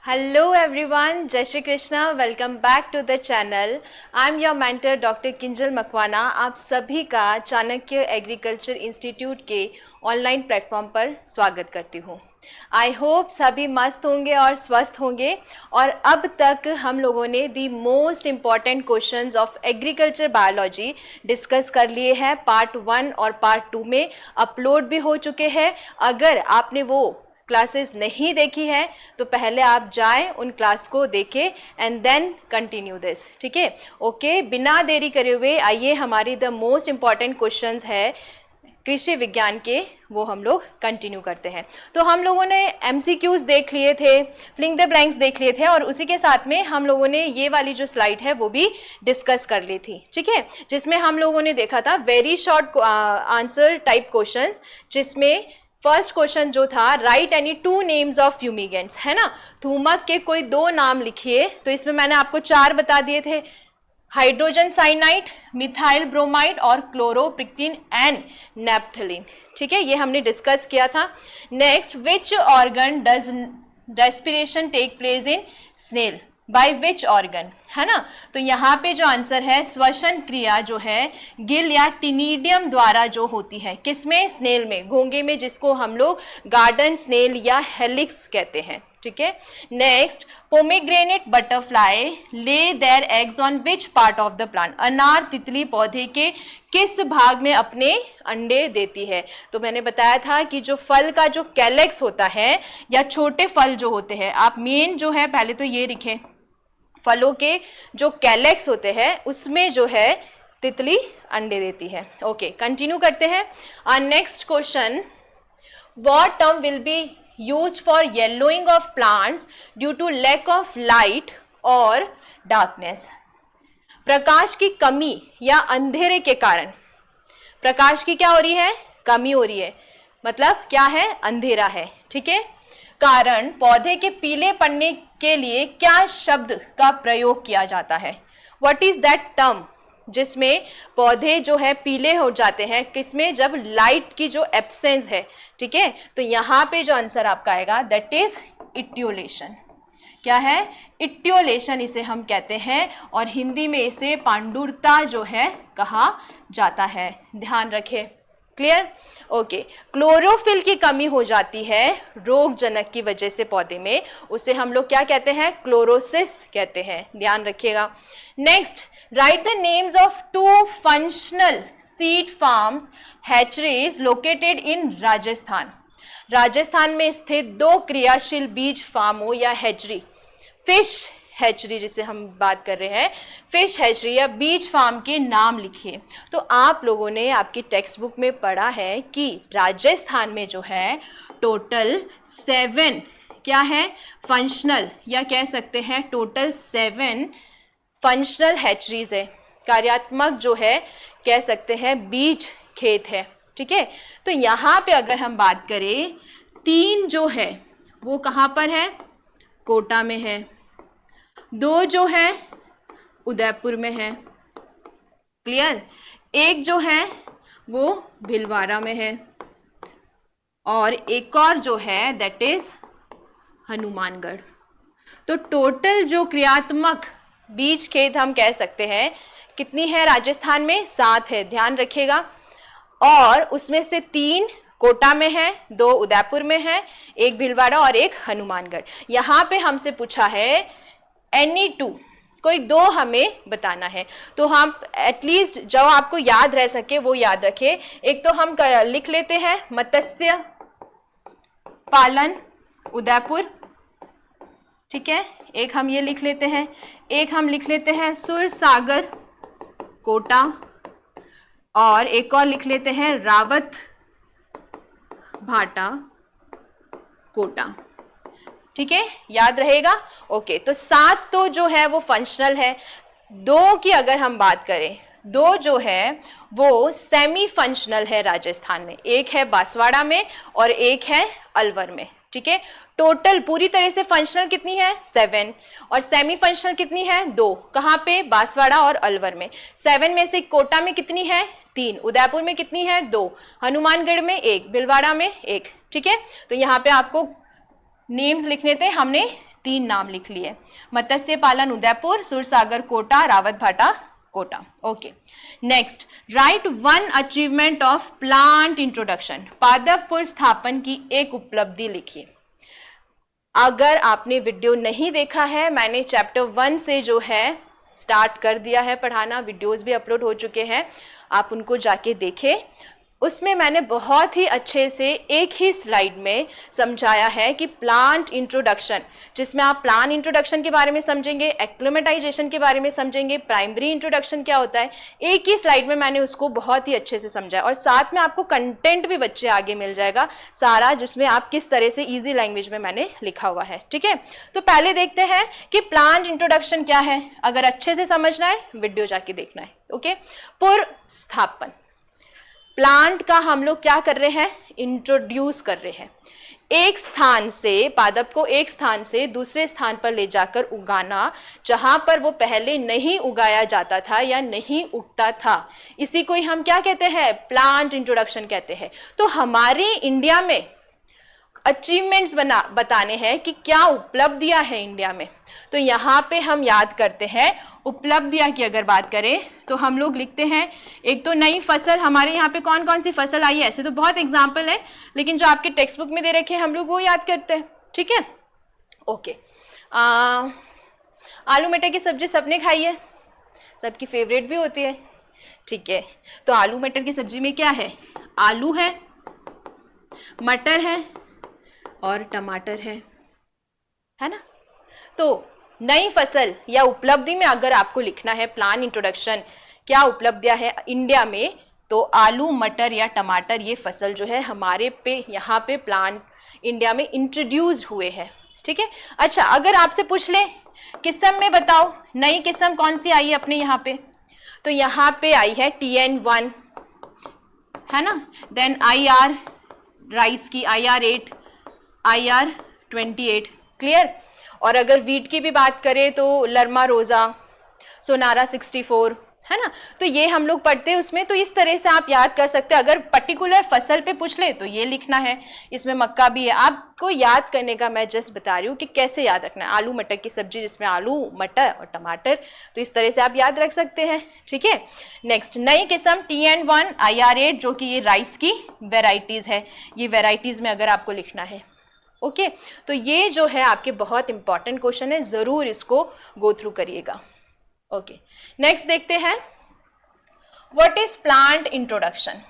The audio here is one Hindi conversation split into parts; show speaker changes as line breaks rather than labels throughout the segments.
Hello everyone, Jai Shri Krishna, welcome back to the channel. I am your mentor Dr. Kinjal Makwana. आप सभी का चाणक्य एग्रीकल्चर इंस्टीट्यूट के ऑनलाइन प्लेटफॉर्म पर स्वागत करती हूँ। आई होप सभी मस्त होंगे और स्वस्थ होंगे। और अब तक हम लोगों ने the most important questions of agriculture biology discuss कर लिए हैं। पार्ट 1 और पार्ट 2 में अपलोड भी हो चुके हैं। अगर आपने वो क्लासेस नहीं देखी है तो पहले आप जाएं, उन क्लास को देखें एंड देन कंटिन्यू दिस। ठीक है, ओके। बिना देरी करे हुए आइए हमारी द मोस्ट इम्पॉर्टेंट क्वेश्चंस है कृषि विज्ञान के, वो हम लोग कंटिन्यू करते हैं। तो हम लोगों ने MCQs देख लिए थे, फिलिंग द ब्लैंक्स देख लिए थे और उसी के साथ में हम लोगों ने ये वाली जो स्लाइड है वो भी डिस्कस कर ली थी। ठीक है, जिसमें हम लोगों ने देखा था very short answer type questions, जिसमें फर्स्ट क्वेश्चन जो था right any 2 names of fumigants, है ना। थूमक के कोई 2 नाम लिखिए। तो इसमें मैंने आपको 4 बता दिए थे, हाइड्रोजन साइनाइड, मिथाइल ब्रोमाइड और क्लोरोप्रिक्टिन एंड नेप्थलीन। ठीक है, ये हमने डिस्कस किया था। Next, which organ does respiration take place in snail, by which organ, है ना। तो यहाँ पे जो आंसर है श्वसन क्रिया जो है गिल या टिनिडियम द्वारा जो होती है, किसमें, स्नेल में, घोंगे में, जिसको हम लोग गार्डन स्नेल या हेलिक्स कहते हैं। ठीक है। Next, pomegranate butterfly lay their eggs on which part of the plant, अनार तितली पौधे के किस भाग में अपने अंडे देती है। तो मैंने बताया था कि जो फल का जो कैलेक्स होता है या छोटे फल जो होते हैं, आप मेन जो है पहले तो ये लिखें, फलों के जो कैलेक्स होते हैं उसमें जो है तितली अंडे देती है। ओके, कंटिन्यू करते हैं। Next question, what term will be used for yellowing of plants due to lack of light or darkness। प्रकाश की कमी या अंधेरे के कारण, प्रकाश की क्या हो रही है, कमी हो रही है, मतलब क्या है, अंधेरा है। ठीक है, कारण पौधे के पीले पड़ने के लिए क्या शब्द का प्रयोग किया जाता है। व्हाट इज दैट टर्म जिसमें पौधे जो है पीले हो जाते हैं, किसमें, जब लाइट की जो एब्सेंस है। ठीक है, तो यहाँ पे जो आंसर आपका आएगा दैट इज इट्यूलेशन। क्या है, इट्यूलेशन इसे हम कहते हैं और हिंदी में इसे पांडुरता जो है कहा जाता है। ध्यान रखें, क्लियर। ओके, क्लोरोफिल की कमी हो जाती है रोगजनक की वजह से पौधे में, उसे हम लोग क्या कहते हैं, क्लोरोसिस कहते हैं। ध्यान रखिएगा। Next, right the names of 2 functional seed farms hatcheries located in Rajasthan. Rajasthan में स्थित 2 क्रियाशील बीज फार्मों या हैचरी, फिश हैचरी जिसे हम बात कर रहे हैं, फिश हैचरी या बीज फार्म के नाम लिखिए। तो आप लोगों ने आपकी टेक्स्ट बुक में पढ़ा है कि राजस्थान में जो है टोटल 7 क्या है, फंक्शनल या कह सकते हैं टोटल 7 फंक्शनल हैचरीज है, कार्यात्मक जो है कह सकते हैं बीज खेत है। ठीक है, तो यहाँ पे अगर हम बात करें, 3 जो है वो कहाँ पर है, कोटा में है, 2 जो है उदयपुर में है, क्लियर, 1 जो है वो भीलवाड़ा में है और एक और जो है दैट इज हनुमानगढ़। तो टोटल जो क्रियात्मक बीज खेत हम कह सकते हैं कितनी है, राजस्थान में 7 है, ध्यान रखिएगा। और उसमें से 3 कोटा में है, 2 उदयपुर में है, 1 भीलवाड़ा और 1 हनुमानगढ़। यहाँ पे हमसे पूछा है एनी 2, कोई 2 हमें बताना है। तो हम एटलीस्ट जो आपको याद रह सके वो याद रखें। एक तो हम लिख लेते हैं मत्स्य पालन उदयपुर, ठीक है, एक हम ये लिख लेते हैं, एक हम लिख लेते हैं सुरसागर कोटा और एक और लिख लेते हैं रावत भाटा कोटा। ठीक है, याद रहेगा। ओके, तो 7 तो जो है वो फंक्शनल है। 2 की अगर हम बात करें, 2 जो है वो सेमी फंक्शनल है राजस्थान में, एक है बांसवाड़ा में और एक है अलवर में। ठीक है, टोटल पूरी तरह से फंक्शनल कितनी है, 7, और सेमी फंक्शनल कितनी है, 2। कहाँ पे, बांसवाड़ा और अलवर में। 7 में से कोटा में कितनी है, 3, उदयपुर में कितनी है, 2, हनुमानगढ़ में 1, भीलवाड़ा में 1। ठीक है, तो यहाँ पे आपको नेम्स लिखने थे हमने 3 नाम लिख लिए, मत्स्य पालन Udaipur, Sursagar Kota, Rawat Bhata Kota. Okay, next, write 1 achievement of plant introduction. पादप स्थापन की एक उपलब्धि लिखिए। अगर आपने वीडियो नहीं देखा है, मैंने चैप्टर 1 से जो है स्टार्ट कर दिया है पढ़ाना, वीडियोस भी अपलोड हो चुके हैं, आप उनको जाके देखें। उसमें मैंने बहुत ही अच्छे से एक ही स्लाइड में समझाया है कि प्लांट इंट्रोडक्शन, जिसमें आप प्लांट इंट्रोडक्शन के बारे में समझेंगे, एक्लिमेटाइजेशन के बारे में समझेंगे, प्राइमरी इंट्रोडक्शन क्या होता है, एक ही स्लाइड में मैंने उसको बहुत ही अच्छे से समझाया। और साथ में आपको कंटेंट भी बच्चे आगे मिल जाएगा सारा, जिसमें आप किस तरह से ईजी लैंग्वेज में मैंने लिखा हुआ है। ठीक है, तो पहले देखते हैं कि प्लांट इंट्रोडक्शन क्या है। अगर अच्छे से समझना है वीडियो जाके देखना है। ओके, पूर्व स्थापन, प्लांट का हम लोग क्या कर रहे हैं, इंट्रोड्यूस कर रहे हैं। एक स्थान से, पादप को एक स्थान से दूसरे स्थान पर ले जाकर उगाना, जहां पर वो पहले नहीं उगाया जाता था या नहीं उगता था, इसी को ही हम क्या कहते हैं, प्लांट इंट्रोडक्शन कहते हैं। तो हमारे इंडिया में अचीवमेंट्स बताने हैं कि क्या उपलब्धियां हैं इंडिया में। तो यहाँ पे हम याद करते हैं उपलब्धियां की। अगर बात करें तो हम लोग लिखते हैं, एक तो नई फसल, हमारे यहाँ पे कौन कौन सी फसल आई है, ऐसे तो बहुत एग्जाम्पल है, लेकिन जो आपके टेक्स्ट बुक में दे रखे हैं हम लोग वो याद करते हैं। ठीक है, ओके। आलू मटर की सब्जी सबने खाई है, सबकी फेवरेट भी होती है। ठीक है, तो आलू मटर की सब्जी में क्या है, आलू है, मटर है और टमाटर है ना। तो नई फसल या उपलब्धि में अगर आपको लिखना है प्लांट इंट्रोडक्शन, क्या उपलब्धियां है इंडिया में, तो आलू, मटर या टमाटर ये फसल जो है हमारे पे यहाँ पे प्लांट इंडिया में इंट्रोड्यूस्ड हुए हैं। ठीक है, अच्छा अगर आपसे पूछ ले किस्म में बताओ, नई किस्म कौन सी आई है अपने यहाँ पे, तो यहाँ पे आई है TN1 है ना, देन IR राइस की IR8, IR28, क्लियर। और अगर वीट की भी बात करें तो लर्मा रोजा, सोनारा 64 है ना। तो ये हम लोग पढ़ते हैं उसमें, तो इस तरह से आप याद कर सकते हैं। अगर पर्टिकुलर फसल पे पूछ ले तो ये लिखना है, इसमें मक्का भी है। आपको याद करने का मैं जस्ट बता रही हूँ कि कैसे याद रखना है। आलू मटर की सब्जी जिसमें आलू, मटर और टमाटर, तो इस तरह से आप याद रख सकते हैं। ठीक है, नेक्स्ट, नई किस्म TN1, IR8 जो कि ये राइस की वेराइटीज़ है, ये वेराइटीज़ में अगर आपको लिखना है। ओके, तो ये जो है आपके बहुत इंपॉर्टेंट क्वेश्चन है, ज़रूर इसको गो थ्रू करिएगा। ओके, नेक्स्ट देखते हैं, व्हाट इज प्लांट इंट्रोडक्शन।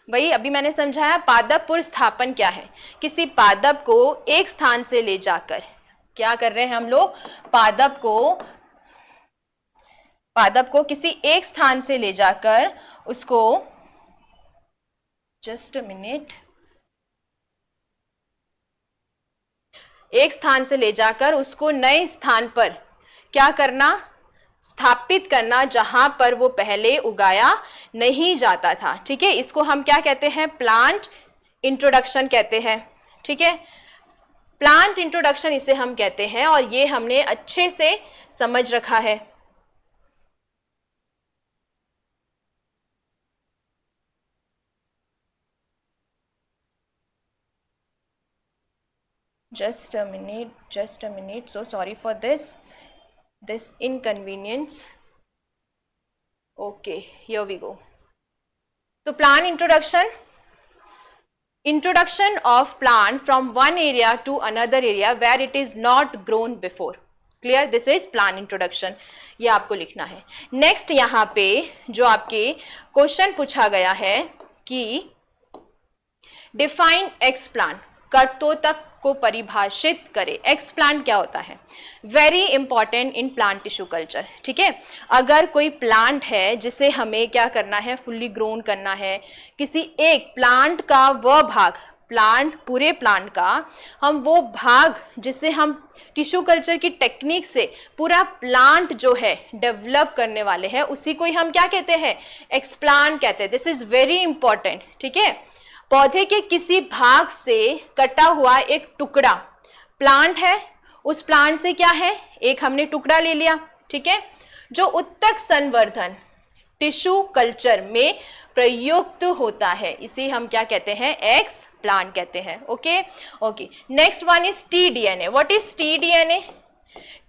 भाई अभी मैंने समझाया पादप पूर्व स्थापन क्या है, किसी पादप को एक स्थान से ले जाकर क्या कर रहे हैं हम लोग, पादप को किसी एक स्थान से ले जाकर उसको, जस्ट अ मिनट, एक स्थान से ले जाकर उसको नए स्थान पर क्या करना, स्थापित करना, जहां पर वो पहले उगाया नहीं जाता था। ठीक है, इसको हम क्या कहते हैं, प्लांट इंट्रोडक्शन कहते हैं। ठीक है, प्लांट इंट्रोडक्शन इसे हम कहते हैं, और ये हमने अच्छे से समझ रखा है। just a minute, so sorry for this inconvenience. Okay, here we go. So plant introduction of plant from one area to another area where it is not grown before. Clear, this is plant introduction, ये आपको लिखना है। नेक्स्ट यहाँ पे जो आपके क्वेश्चन पूछा गया है कि डिफाइन एक्स प्लांट, कर्तोतक को परिभाषित करे। एक्स प्लांट क्या होता है, very important in plant tissue culture. ठीक है, अगर कोई प्लांट है जिसे हमें क्या करना है, फुल्ली ग्रोन करना है, किसी एक प्लांट का वह भाग, प्लांट पूरे प्लांट का हम वो भाग जिसे हम टिश्यू कल्चर की टेक्निक से पूरा प्लांट जो है डेवलप करने वाले हैं, उसी को ही हम क्या कहते हैं, एक्सप्लांट कहते हैं। This is very important. ठीक है, पौधे के किसी भाग से कटा हुआ एक टुकड़ा प्लांट है, उस प्लांट से क्या है, एक हमने टुकड़ा ले लिया। ठीक है, जो उत्तक संवर्धन टिश्यू कल्चर में प्रयुक्त होता है, इसे हम क्या कहते हैं, एक्स प्लांट कहते हैं। Okay okay, next one is T DNA. What is T DNA?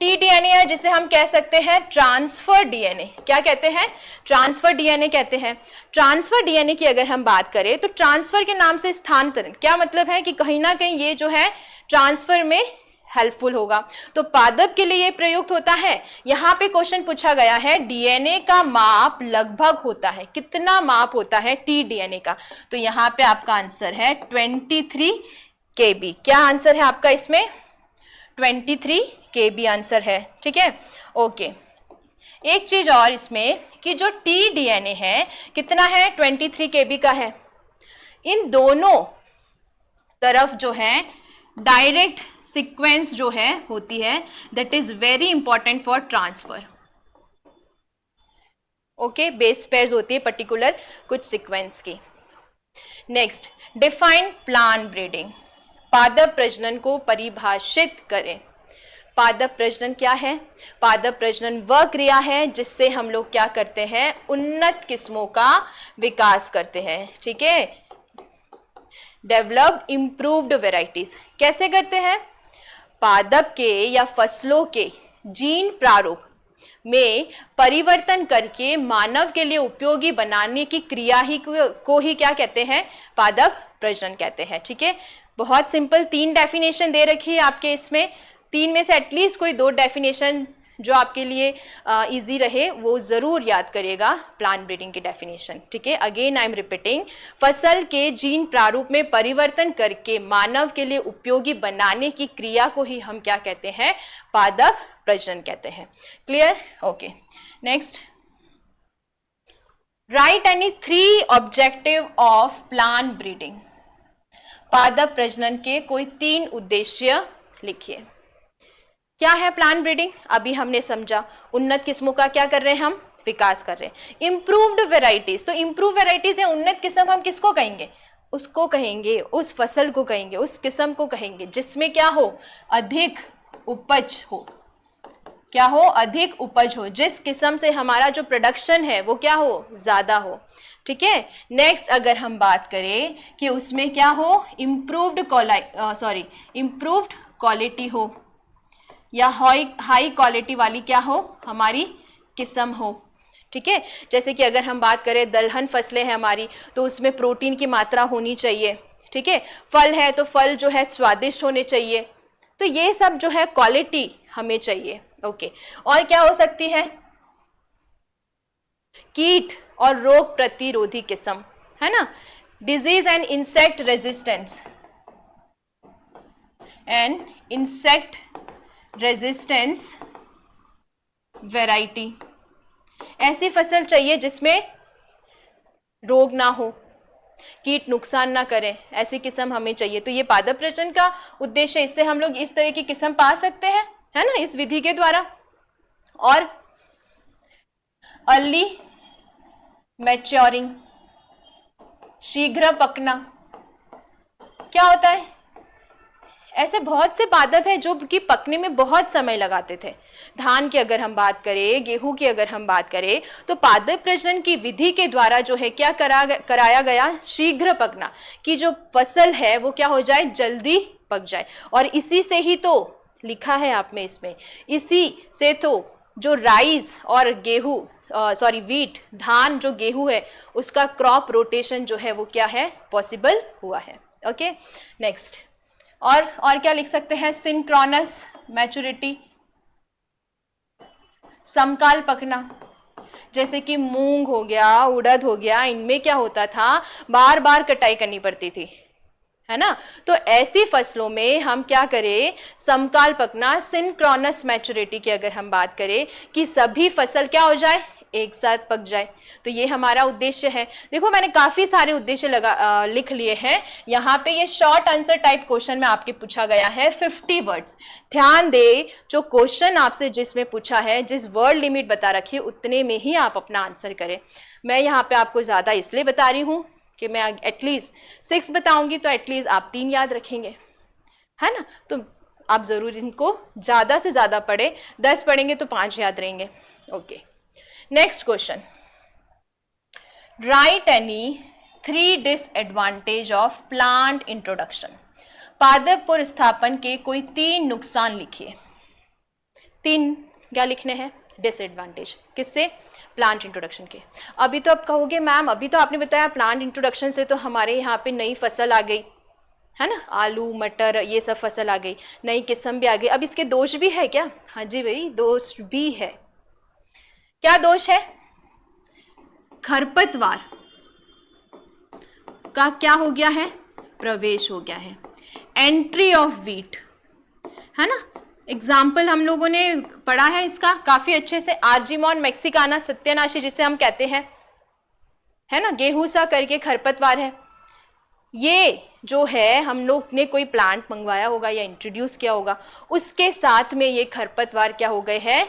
T DNA है जिसे हम कह सकते हैं ट्रांसफर डीएनए। क्या कहते हैं? ट्रांसफर डीएनए कहते हैं। ट्रांसफर डीएनए की अगर हम बात करें तो ट्रांसफर के नाम से स्थानांतरण, क्या मतलब है कि कहीं ना कहीं ये जो है ट्रांसफर में हेल्पफुल होगा, तो पादप के लिए ये प्रयुक्त होता है। यहाँ पे क्वेश्चन पूछा गया है डीएनए का माप लगभग होता है, कितना माप होता है टी डीएनए का? तो यहाँ पे आपका आंसर है 23 kb। क्या आंसर है आपका इसमें? 23 kb आंसर है। ठीक है, ओके। एक चीज और इसमें कि जो टी डीएनए है कितना है? 23 kb का है। इन दोनों तरफ जो है डायरेक्ट सीक्वेंस जो है होती है, that is very important for transfer. Okay, base pairs होती है पर्टिकुलर कुछ सीक्वेंस की। Next, define plant breeding. पादप प्रजनन को परिभाषित करें। पादप प्रजनन क्या है? पादप प्रजनन वह क्रिया है जिससे हम लोग क्या करते हैं? उन्नत किस्मों का विकास करते हैं। ठीक है, डेवलप इम्प्रूव्ड वेराइटीज। कैसे करते हैं? पादप के या फसलों के जीन प्रारूप में परिवर्तन करके मानव के लिए उपयोगी बनाने की क्रिया ही को ही क्या कहते हैं? पादप प्रजनन कहते हैं। ठीक है, बहुत सिंपल 3 डेफिनेशन दे रखी है आपके इसमें। 3 में से एटलीस्ट कोई 2 डेफिनेशन जो आपके लिए इजी रहे वो जरूर याद करिएगा प्लांट ब्रीडिंग की डेफिनेशन। ठीक है, अगेन आई एम रिपीटिंग, फसल के जीन प्रारूप में परिवर्तन करके मानव के लिए उपयोगी बनाने की क्रिया को ही हम क्या कहते हैं? पादप प्रजनन कहते हैं। Clear? Okay, next, right any 3 objective of plant breeding. पादप प्रजनन के कोई 3 उद्देश्य लिखिए। क्या है प्लांट ब्रीडिंग? अभी हमने समझा, उन्नत किस्मों का क्या कर रहे हैं हम? विकास कर रहे हैं। इम्प्रूव्ड वेराइटीज, तो इम्प्रूव वेराइटीज या उन्नत किस्म हम किसको कहेंगे? उसको कहेंगे, उस फसल को कहेंगे, उस किस्म को कहेंगे जिसमें क्या हो? अधिक उपज हो। क्या हो? अधिक उपज हो। जिस किस्म से हमारा जो प्रोडक्शन है वो क्या हो? ज्यादा हो। ठीक है, नेक्स्ट अगर हम बात करें कि उसमें क्या हो? इम्प्रूव्ड क्वालिटी हो या हाई क्वालिटी वाली क्या हो? हमारी किस्म हो। ठीक है, जैसे कि अगर हम बात करें दलहन फसलें हैं हमारी, तो उसमें प्रोटीन की मात्रा होनी चाहिए। ठीक है, फल है तो फल जो है स्वादिष्ट होने चाहिए। तो ये सब जो है क्वालिटी हमें चाहिए। ओके, और क्या हो सकती है? कीट और रोग प्रतिरोधी किस्म, है ना? Disease and insect resistance resistance variety. ऐसी फसल चाहिए जिसमें रोग ना हो, कीट नुकसान ना करें, ऐसी किस्म हमें चाहिए। तो ये पादप प्रजनन का उद्देश्य, इससे हम लोग इस तरह की किस्म पा सकते हैं, है ना, इस विधि के द्वारा। और अर्ली मैच्योरिंग, शीघ्र पकना, क्या होता है? ऐसे बहुत से पादप है जो कि पकने में बहुत समय लगाते थे। धान की अगर हम बात करें, गेहूं की अगर हम बात करें, तो पादप प्रजनन की विधि के द्वारा जो है क्या कराया गया? शीघ्र पकना, कि जो फसल है वो क्या हो जाए? जल्दी पक जाए। और इसी से ही तो लिखा है आप में इसमें, इसी से तो जो राइस और गेहूं वीट, धान जो गेहूं है उसका क्रॉप रोटेशन जो है वो क्या है? पॉसिबल हुआ है। ओके, नेक्स्ट, और क्या लिख सकते हैं? सिंक्रोनस मैच्योरिटी, समकाल पकना। जैसे कि मूंग हो गया, उड़द हो गया, इनमें क्या होता था? बार बार कटाई करनी पड़ती थी, है ना? तो ऐसी फसलों में हम क्या करें? समकाल पकना, सिंक्रोनस मैच्योरिटी की अगर हम बात करें कि सभी फसल क्या हो जाए? एक साथ पक जाए। तो ये हमारा उद्देश्य है। देखो मैंने काफी सारे उद्देश्य लिख लिए हैं यहाँ पे। ये शॉर्ट आंसर टाइप क्वेश्चन में आपके पूछा गया है 50 वर्ड्स। ध्यान दे, जो क्वेश्चन आपसे जिसमें पूछा है, जिस वर्ड लिमिट बता रखी है उतने में ही आप अपना आंसर करें। मैं यहाँ पे आपको ज्यादा इसलिए बता रही हूँ कि मैं एटलीस्ट 6 बताऊंगी तो एटलीस्ट आप 3 याद रखेंगे, है ना? तो आप जरूर इनको ज्यादा से ज्यादा पढ़े। 10 पढ़ेंगे तो 5 याद रहेंगे। Okay, next question, write any 3 disadvantage of plant introduction. पादप पुनर्स्थापन के कोई 3 नुकसान लिखिए। 3 क्या लिखने हैं? डिसएडवांटेज किससे? प्लांट इंट्रोडक्शन के। अभी तो आप कहोगे मैम अभी तो आपने बताया प्लांट इंट्रोडक्शन से तो हमारे यहाँ पे नई फसल आ गई है ना, आलू मटर ये सब फसल आ गई, नई किस्म भी आ गई, अब इसके दोष भी है क्या? हाँ जी भाई, दोष भी है। क्या दोष है? खरपतवार का क्या हो गया है? प्रवेश हो गया है। एंट्री ऑफ वीट है ना, एग्जाम्पल हम लोगों ने पढ़ा है इसका काफी अच्छे से, आर्जीमोन मैक्सिकाना सत्यानाशी जिसे हम कहते हैं, है ना, गेहूं सा करके खरपतवार है। ये जो है हम लोग ने कोई प्लांट मंगवाया होगा या इंट्रोड्यूस किया होगा, उसके साथ में ये खरपतवार क्या हो गए हैं?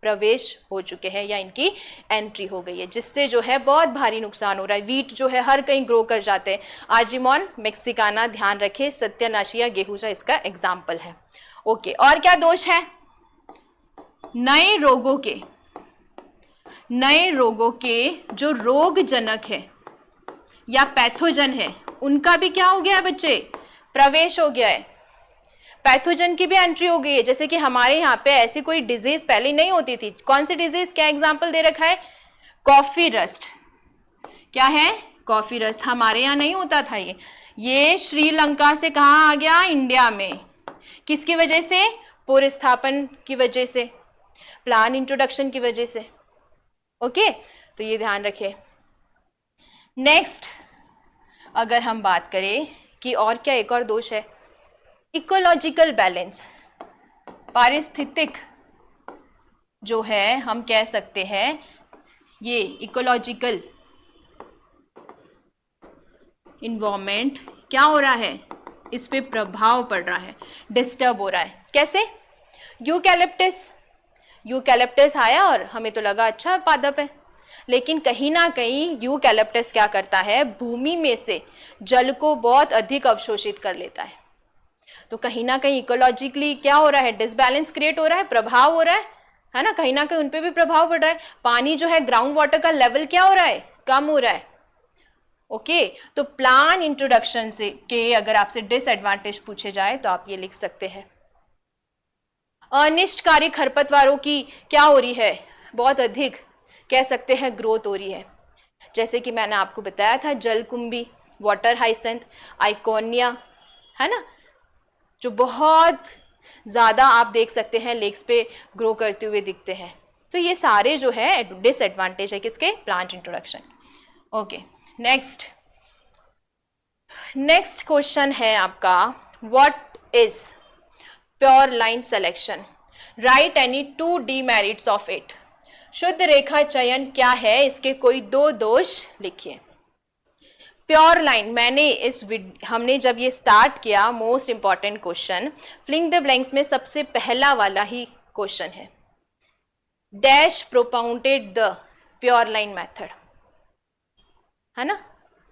प्रवेश हो चुके हैं या इनकी एंट्री हो गई है, जिससे जो है बहुत भारी नुकसान हो रहा है। वीट जो है हर कहीं ग्रो कर जाते हैं। आर्जीमोन मैक्सिकाना ध्यान रखे, सत्यानाशी या गेहूं इसका एग्जाम्पल है। ओके, और क्या दोष है? नए रोगों के जो रोगजनक है या पैथोजन है उनका भी क्या हो गया है बच्चे? प्रवेश हो गया है। पैथोजन की भी एंट्री हो गई है, जैसे कि हमारे यहाँ पे ऐसी कोई डिजीज पहले नहीं होती थी। कौन सी डिजीज? क्या एग्जाम्पल दे रखा है? Coffee rust. क्या है? Coffee rust. हमारे यहाँ नहीं होता था ये श्रीलंका से कहाँ आ गया? इंडिया में। किसकी वजह से? पुनर्स्थापन की वजह से, प्लांट इंट्रोडक्शन की वजह से। ओके, तो ये ध्यान रखें। नेक्स्ट अगर हम बात करें कि और क्या एक और दोष है, इकोलॉजिकल बैलेंस, पारिस्थितिक जो है हम कह सकते हैं ये इकोलॉजिकल इन्वायरमेंट क्या हो रहा है? इस पे प्रभाव पड़ रहा है, डिस्टर्ब हो रहा है। कैसे? यूकैलिप्टस आया और हमें तो लगा अच्छा पादप है, लेकिन कहीं ना कहीं यूकैलिप्टस क्या करता है? भूमि में से जल को बहुत अधिक अवशोषित कर लेता है। तो कहीं ना कहीं इकोलॉजिकली क्या हो रहा है? डिसबैलेंस क्रिएट हो रहा है, प्रभाव हो रहा है ना, कहीं ना कहीं उन पे भी प्रभाव पड़ रहा है। पानी जो है ग्राउंड वाटर का लेवल क्या हो रहा है? कम हो रहा है। ओके, तो प्लांट इंट्रोडक्शन से के अगर आपसे डिसएडवांटेज पूछे जाए तो आप ये लिख सकते हैं। अनिष्टकारी खरपतवारों की क्या हो रही है? बहुत अधिक कह सकते हैं ग्रोथ हो रही है। जैसे कि मैंने आपको बताया था जलकुंभी, वाटर हाइसेंथ, आइकोनिया, है ना, जो बहुत ज़्यादा आप देख सकते हैं लेक्स पे ग्रो करते हुए दिखते हैं। तो ये सारे जो है डिसएडवांटेज है किसके? Plant introduction. Okay, next question है आपका, what is pure line selection? Right any 2 demerits of it. शुद्ध रेखा चयन क्या है? इसके कोई 2 दोष लिखिए। प्योर लाइन, हमने जब ये स्टार्ट किया, most important question filling the blanks में सबसे पहला वाला ही क्वेश्चन है, dash propounded the pure line method, है ना,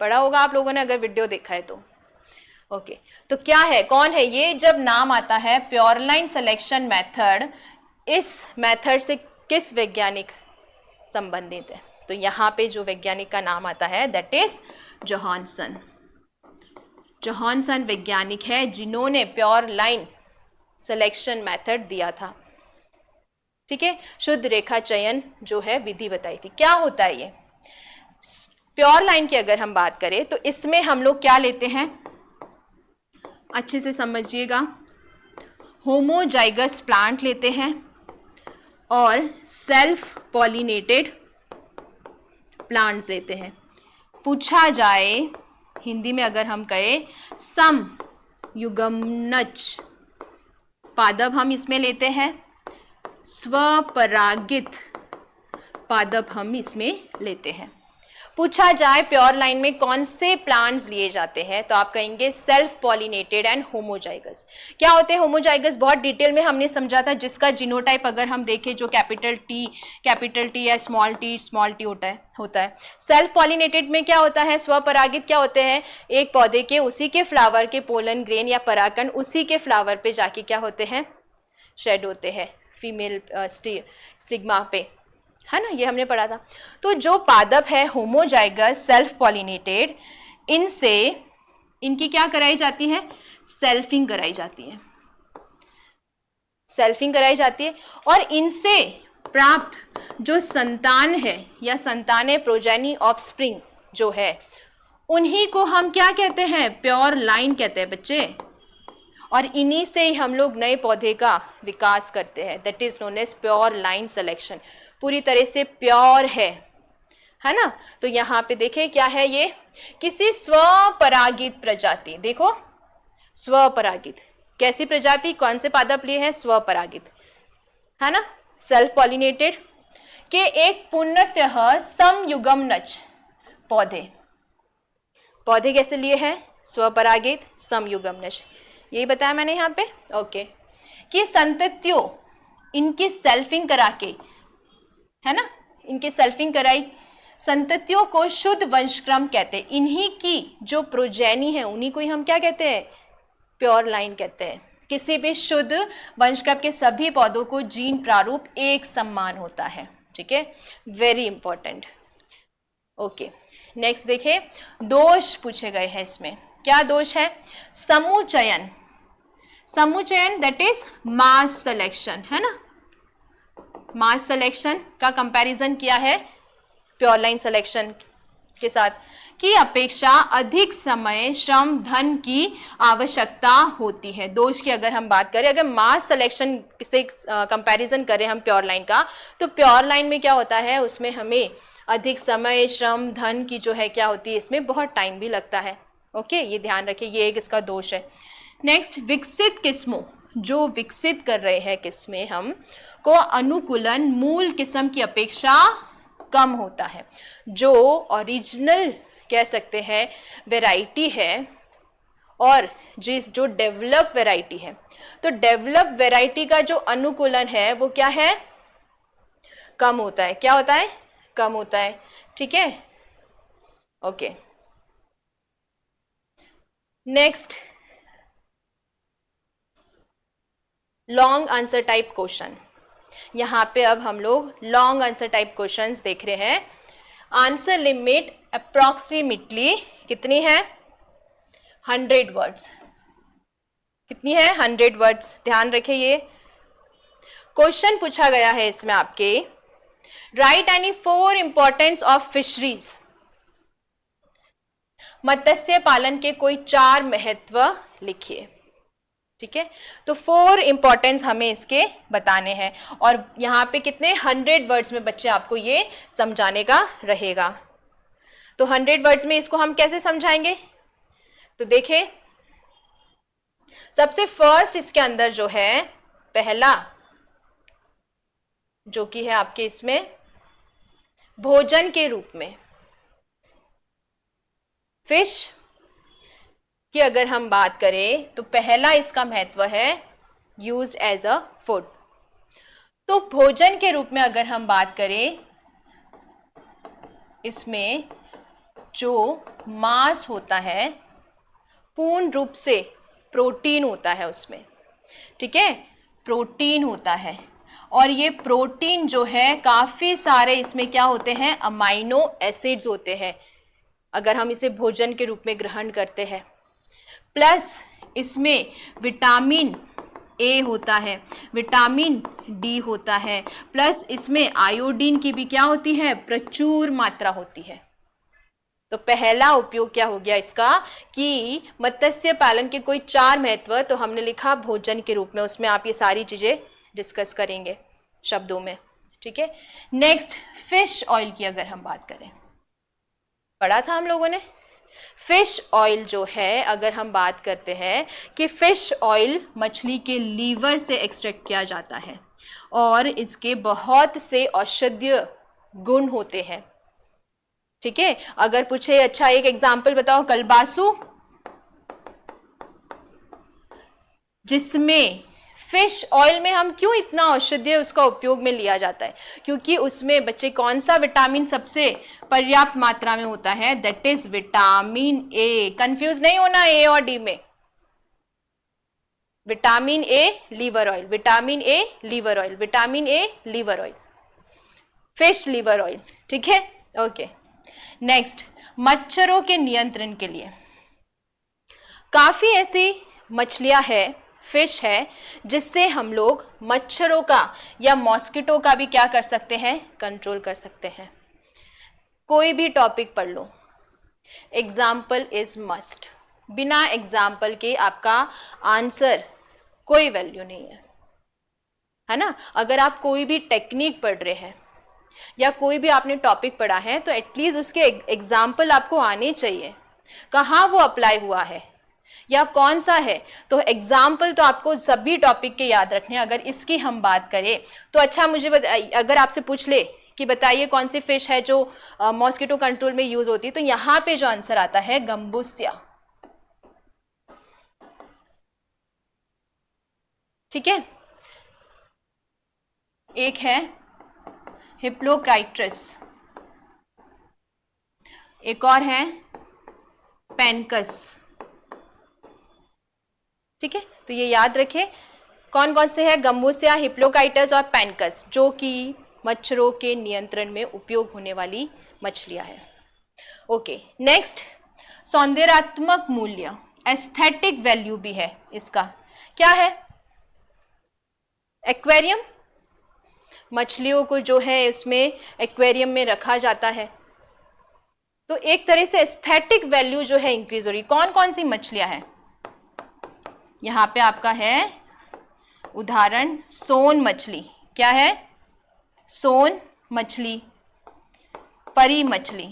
पढ़ा होगा आप लोगों ने अगर वीडियो देखा है तो। ओके, तो क्या है, कौन है ये? जब नाम आता है प्योर लाइन सिलेक्शन मेथड, इस मेथड से किस वैज्ञानिक संबंधित है? तो यहाँ पे जो वैज्ञानिक का नाम आता है दैट इज जोहानसन। जोहानसन वैज्ञानिक है जिन्होंने प्योर लाइन सिलेक्शन मेथड दिया था। ठीक है, शुद्ध रेखा चयन जो है विधि बताई थी। क्या होता है ये प्योर लाइन की? अगर हम बात करें तो इसमें हम लोग क्या लेते हैं, अच्छे से समझिएगा, होमोजाइगस प्लांट लेते हैं और सेल्फ पॉलिनेटेड प्लांट्स लेते हैं। पूछा जाए हिंदी में अगर हम कहें सम युग्मनज पादप हम इसमें लेते हैं, स्वपरागित पादप हम इसमें लेते हैं। पूछा जाए प्योर लाइन में कौन से प्लांट्स लिए जाते हैं तो आप कहेंगे सेल्फ पॉलिनेटेड एंड होमोजाइगस। क्या होते हैं होमोजाइगस? बहुत डिटेल में हमने समझा था, जिसका जीनोटाइप अगर हम देखें जो कैपिटल टी या स्मॉल टी होता है। सेल्फ पॉलिनेटेड में क्या होता है? स्वपरागित क्या होते हैं? एक पौधे के उसी के फ्लावर के पोलन ग्रेन या परागकण उसी के फ्लावर पे जाके क्या होते हैं? शेड होते हैं फीमेल स्टिग्मा पे, है ना, ये हमने पढ़ा था। तो जो पादप है होमोजाइगस सेल्फ पॉलिनेटेड, इनसे इनकी क्या कराई जाती है, सेल्फिंग कराई जाती है, सेल्फिंग कराई जाती है। और इनसे प्राप्त जो संतान है या संतानें, प्रोजेनी, ऑफस्प्रिंग जो है, उन्हीं को हम क्या कहते हैं, प्योर लाइन कहते हैं बच्चे। और इन्हीं से ही हम लोग नए पौधे का विकास करते हैं, that is known as pure line selection. पूरी तरह से प्योर है ना। तो यहाँ पे देखें क्या है, ये किसी स्वपरागित प्रजाति, देखो स्वपरागित, कैसी प्रजाति, कौन से पादप लिए हैं, स्वपरागित, है ना, सेल्फ पॉलिनेटेड के एक पूर्णतः समयुग्मनज पौधे। पौधे कैसे लिए हैं, स्वपरागित समयुग्मनज, यही बताया मैंने यहाँ पे, ओके। कि संततियों इनकी सेल्फिंग करा के, है ना, इनकी सेल्फिंग कराई, संततियों को शुद्ध वंशक्रम कहते हैं। इन्हीं की जो प्रोजेनी है उन्हीं को ही हम क्या कहते हैं, प्योर लाइन कहते हैं। किसी भी शुद्ध वंशक्रम के सभी पौधों को जीन प्रारूप एक समान होता है, ठीक है, वेरी इंपॉर्टेंट, ओके। नेक्स्ट देखिए, दोष पूछे गए हैं इसमें, क्या दोष है, समुचयन, समुचयन दैट इज मास सिलेक्शन, है ना, मास सिलेक्शन का कंपैरिजन किया है प्योर लाइन सिलेक्शन के साथ, की अपेक्षा अधिक समय, श्रम, धन की आवश्यकता होती है। दोष की अगर हम बात करें, अगर मास सिलेक्शन से कंपैरिजन करें हम प्योर लाइन का, तो प्योर लाइन में क्या होता है, उसमें हमें अधिक समय, श्रम, धन की जो है क्या होती है, इसमें बहुत टाइम भी लगता है, ओके, ये ध्यान रखिए, ये एक इसका दोष है। नेक्स्ट, विकसित किस्मों, जो विकसित कर रहे हैं किस्में हम को अनुकूलन मूल किस्म की अपेक्षा कम होता है। जो ओरिजिनल कह सकते हैं वैरायटी है और जो डेवलप वैरायटी है, तो डेवलप वैरायटी का जो अनुकूलन है वो क्या है, कम होता है, क्या होता है, कम होता है, ठीक है, okay. Next, long answer type question, यहाँ पे अब हम लोग लॉन्ग आंसर टाइप क्वेश्चंस देख रहे हैं। आंसर लिमिट अप्रॉक्सीमेटली कितनी है, 100 वर्ड्स, कितनी है, 100 वर्ड्स, ध्यान रखिए। ये क्वेश्चन पूछा गया है इसमें आपके, write any 4 importance of fisheries, मत्स्य पालन के कोई 4 महत्व लिखिए, ठीक है। तो 4 इंपॉर्टेंस हमें इसके बताने हैं, और यहाँ पे कितने, 100 वर्ड्स में बच्चे आपको ये समझाने का रहेगा। तो 100 वर्ड्स में इसको हम कैसे समझाएंगे, तो देखिए, सबसे फर्स्ट इसके अंदर जो है पहला, जो कि है आपके इसमें भोजन के रूप में, फिश कि अगर हम बात करें तो पहला इसका महत्व है यूज्ड एज अ फूड। तो भोजन के रूप में अगर हम बात करें, इसमें जो मांस होता है पूर्ण रूप से प्रोटीन होता है उसमें, ठीक है, प्रोटीन होता है। और ये प्रोटीन जो है काफ़ी सारे इसमें क्या होते हैं, अमाइनो एसिड्स होते हैं अगर हम इसे भोजन के रूप में ग्रहण करते हैं। प्लस इसमें विटामिन ए होता है, विटामिन डी होता है, प्लस इसमें आयोडीन की भी क्या होती है, प्रचुर मात्रा होती है। तो पहला उपयोग क्या हो गया इसका कि मत्स्य पालन के कोई 4 महत्व, तो हमने लिखा भोजन के रूप में, उसमें आप ये सारी चीज़ें डिस्कस करेंगे शब्दों में, ठीक है। नेक्स्ट, फिश ऑयल की अगर हम बात करें, पढ़ा था हम लोगों ने, फिश ऑयल जो है अगर हम बात करते हैं कि फिश ऑयल मछली के लीवर से एक्सट्रैक्ट किया जाता है और इसके बहुत से औषधीय गुण होते हैं, ठीक है। अगर पूछे अच्छा एक एग्जाम्पल बताओ, कलबासु, जिसमें फिश ऑयल में हम क्यों इतना औषधीय उसका उपयोग में लिया जाता है, क्योंकि उसमें बच्चे कौन सा विटामिन सबसे पर्याप्त मात्रा में होता है, that is vitamin A. Confuse नहीं होना ए और डी में, vitamin A liver oil, vitamin A liver oil, vitamin A liver oil, fish liver oil, ठीक है, ओके। नेक्स्ट, मच्छरों के नियंत्रण के लिए काफी ऐसी मछलियां है, फिश है, जिससे हम लोग मच्छरों का या मॉस्किटो का भी क्या कर सकते हैं, कंट्रोल कर सकते हैं। कोई भी टॉपिक पढ़ लो, एग्जाम्पल इज मस्ट, बिना एग्जाम्पल के आपका आंसर कोई वैल्यू नहीं है ना। अगर आप कोई भी टेक्निक पढ़ रहे हैं या कोई भी आपने टॉपिक पढ़ा है तो एटलीस्ट उसके एग्जाम्पल आपको आने चाहिए, कहाँ वो अप्लाई हुआ है या कौन सा है। तो एग्जाम्पल तो आपको सभी टॉपिक के याद रखने हैं। अगर इसकी हम बात करें तो अच्छा, मुझे अगर आपसे पूछ ले कि बताइए कौन सी फिश है जो मॉस्किटो कंट्रोल में यूज होती है, तो यहाँ पे जो आंसर आता है गंबूसिया, ठीक है। एक है हिप्लोक्राइट्रस, एक और है पेनकस, ठीक है। तो ये याद रखें कौन कौन से है, गंबूसिया, हिप्लोकाइटस और पेनकस, जो कि मच्छरों के नियंत्रण में उपयोग होने वाली मछलियां हैं। ओके, नेक्स्ट, सौंदर्यात्मक मूल्य, एस्थेटिक वैल्यू भी है इसका, क्या है, एक्वेरियम, मछलियों को जो है इसमें एक्वेरियम में रखा जाता है, तो एक तरह से एस्थेटिक वैल्यू जो है इंक्रीज हो रही। कौन कौन सी मछलियां हैं, यहां पे आपका है उदाहरण, सोन मछली, क्या है, सोन मछली, परी मछली,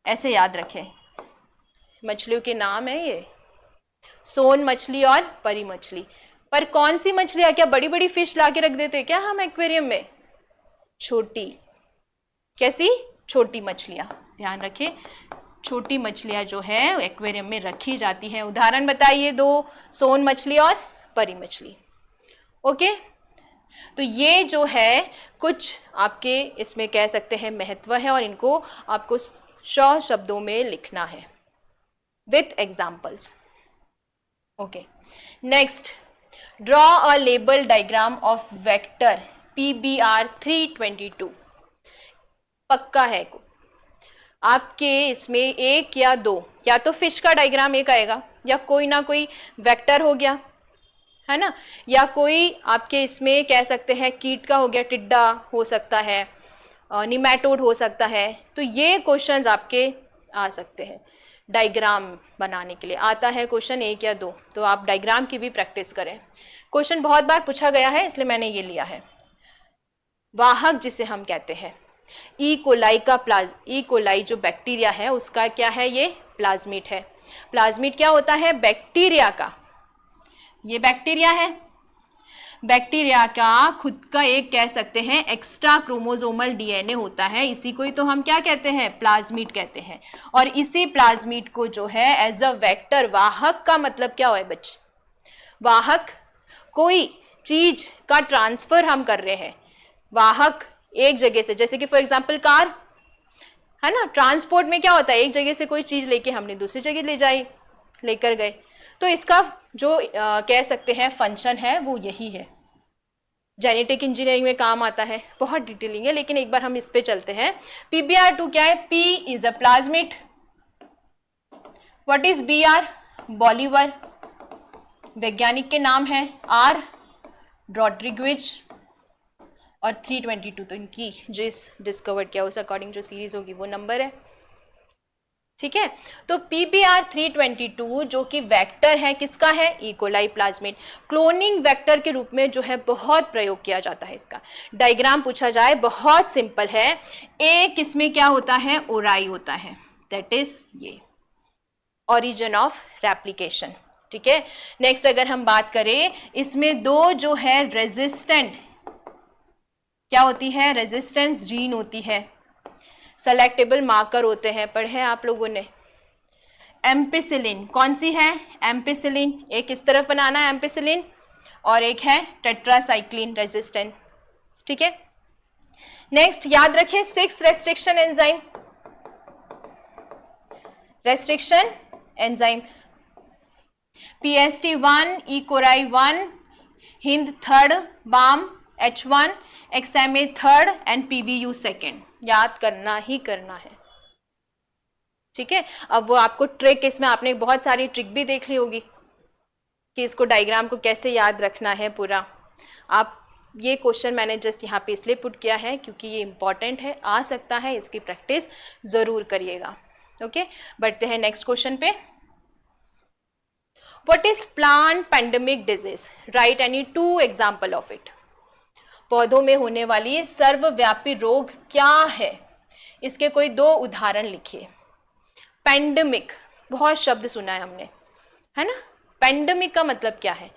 ऐसे याद रखें, मछलियों के नाम है ये, सोन मछली और परी मछली। पर कौन सी मछलियां, क्या बड़ी बड़ी फिश ला के रख देते क्या हम एक्वेरियम में, छोटी, कैसी, छोटी मछलियां, ध्यान रखें, छोटी मछलियां जो है एक्वेरियम में रखी जाती है। उदाहरण बताइए दो, सोन मछली और परी मछली, ओके। तो ये जो है कुछ आपके इसमें कह सकते हैं महत्व है, और इनको आपको 100 शब्दों में लिखना है with examples, okay. Next, draw a label diagram of vector PBR 322, पक्का है को आपके इसमें एक या दो, या तो फिश का डायग्राम एक आएगा या कोई ना कोई वेक्टर हो गया, है ना, या कोई आपके इसमें कह सकते हैं कीट का हो गया, टिड्डा हो सकता है, निमैटोड हो सकता है। तो ये क्वेश्चंस आपके आ सकते हैं, डायग्राम बनाने के लिए आता है क्वेश्चन एक या दो, तो आप डायग्राम की भी प्रैक्टिस करें। क्वेश्चन बहुत बार पूछा गया है इसलिए मैंने ये लिया है। वाहक जिसे हम कहते हैं, ई कोलाई जो बैक्टीरिया है उसका क्या है, ये प्लाज्मिड है। प्लाज्मिड क्या होता है, बैक्टीरिया का, ये बैक्टीरिया है, बैक्टीरिया का खुद का एक कह सकते हैं एक्स्ट्रा क्रोमोसोमल DNA होता है, इसी को ही तो हम क्या कहते हैं, प्लाज्मिड कहते हैं। और इसी प्लाज्मिड को जो है एज अ वेक्टर, वाहक का मतलब क्या है बच्चे, वाहक कोई चीज का ट्रांसफर हम कर रहे हैं, वाहक एक जगह से, जैसे कि फॉर एग्जांपल कार है ना, ट्रांसपोर्ट में क्या होता है, एक जगह से कोई चीज लेके हमने दूसरी जगह लेकर गए, तो इसका जो कह सकते हैं फंक्शन है वो यही है। जेनेटिक इंजीनियरिंग में काम आता है, बहुत डिटेलिंग है, लेकिन एक बार हम इस पे चलते हैं। PBR2 क्या है, P is a plasmid, what is BR, Bolivar, वैज्ञानिक के नाम है, R रॉड्रिग्विज, और 322 तो इनकी जिस डिस्कवर्ड किया उस अकॉर्डिंग जो सीरीज होगी वो नंबर है, ठीक है। तो PBR 322 जो कि वेक्टर है, किसका है, E coli plasmid, cloning vector के रूप में जो है बहुत प्रयोग किया जाता है। इसका डायग्राम पूछा जाए बहुत सिंपल है, एक इसमें क्या होता है, ओराई होता है, दैट इज ये ओरिजिन ऑफ रेप्लिकेशन, ठीक है। नेक्स्ट अगर हम बात करें, इसमें दो जो है रेजिस्टेंट क्या होती है, रेजिस्टेंस जीन होती है, सेलेक्टेबल मार्कर होते हैं, पढ़े आप लोगों ने। एम्पिसिलिन कौन सी है, एम्पिसिलिन, एक इस तरफ बनाना है एम्पिसिलिन, और एक है टेट्रासाइक्लिन रेजिस्टेंट, ठीक है। नेक्स्ट याद रखें 6 restriction enzyme, restriction enzyme, PST1, E coli 1, Hind 3rd, Bam H1 XMA third and PVU second, याद करना ही करना है, ठीक है। अब वो आपको ट्रिक, इसमें आपने बहुत सारी ट्रिक भी देख ली होगी कि इसको डायग्राम को कैसे याद रखना है पूरा। आप ये क्वेश्चन मैंने जस्ट यहाँ पे इसलिए पुट किया है क्योंकि ये इंपॉर्टेंट है, आ सकता है, इसकी प्रैक्टिस ज़रूर करिएगा। ओके, बढ़ते हैं नेक्स्ट क्वेश्चन पे। What is plant pandemic disease, right any 2 example of it. पौधों में होने वाली सर्वव्यापी रोग क्या है, इसके कोई 2 उदाहरण लिखिए। पेंडेमिक, बहुत शब्द सुना है हमने, है ना। पेंडेमिक का मतलब क्या है,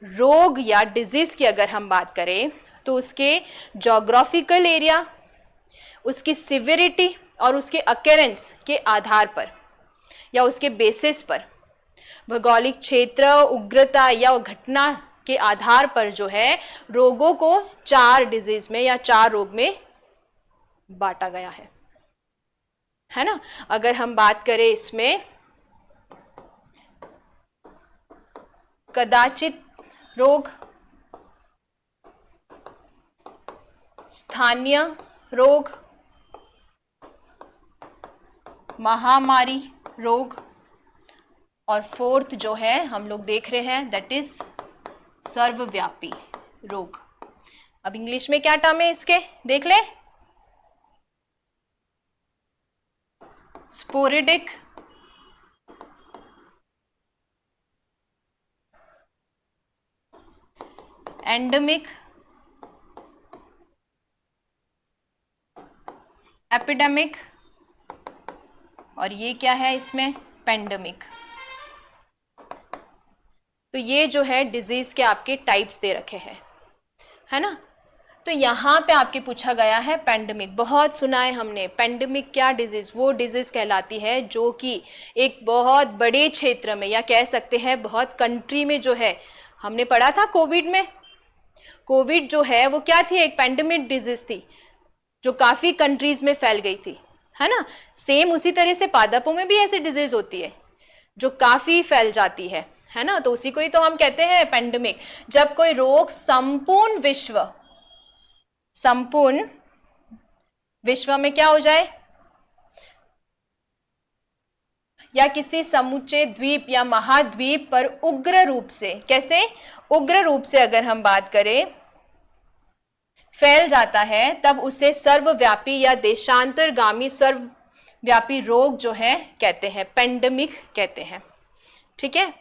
रोग या डिजीज की अगर हम बात करें तो उसके जोग्राफिकल एरिया, उसकी सिविरिटी और उसके अकेरेंस के आधार पर या उसके बेसिस पर, भौगोलिक क्षेत्र, उग्रता या घटना के आधार पर जो है रोगों को 4 डिजीज में या 4 रोग में बांटा गया है ना। अगर हम बात करें इसमें कदाचित रोग, स्थानीय रोग, महामारी रोग, और 4th जो है हम लोग देख रहे हैं दैट इज सर्वव्यापी रोग। अब इंग्लिश में क्या टर्म है इसके, देख ले। स्पोरेडिक, एंडेमिक, एपिडेमिक, और ये क्या है इसमें, पेंडेमिक। तो ये जो है डिजीज के आपके टाइप्स दे रखे हैं, है ना। तो यहाँ पे आपके पूछा गया है पेंडेमिक, बहुत सुना है हमने। पेंडेमिक क्या डिजीज, वो डिजीज कहलाती है जो कि एक बहुत बड़े क्षेत्र में या कह सकते हैं बहुत कंट्री में जो है, हमने पढ़ा था कोविड में, कोविड जो है वो क्या थी, एक पेंडेमिक डिजीज थी जो काफ़ी कंट्रीज में फैल गई थी, है ना। सेम उसी तरह से पादपों में भी ऐसी डिजीज होती है जो काफ़ी फैल जाती है ना। तो उसी को ही तो हम कहते हैं पेंडेमिक। जब कोई रोग संपूर्ण विश्व में क्या हो जाए, या किसी समूचे द्वीप या महाद्वीप पर उग्र रूप से, कैसे, उग्र रूप से अगर हम बात करें फैल जाता है, तब उसे सर्वव्यापी या देशांतरगामी सर्वव्यापी रोग जो है कहते हैं, पेंडेमिक कहते हैं, ठीक है।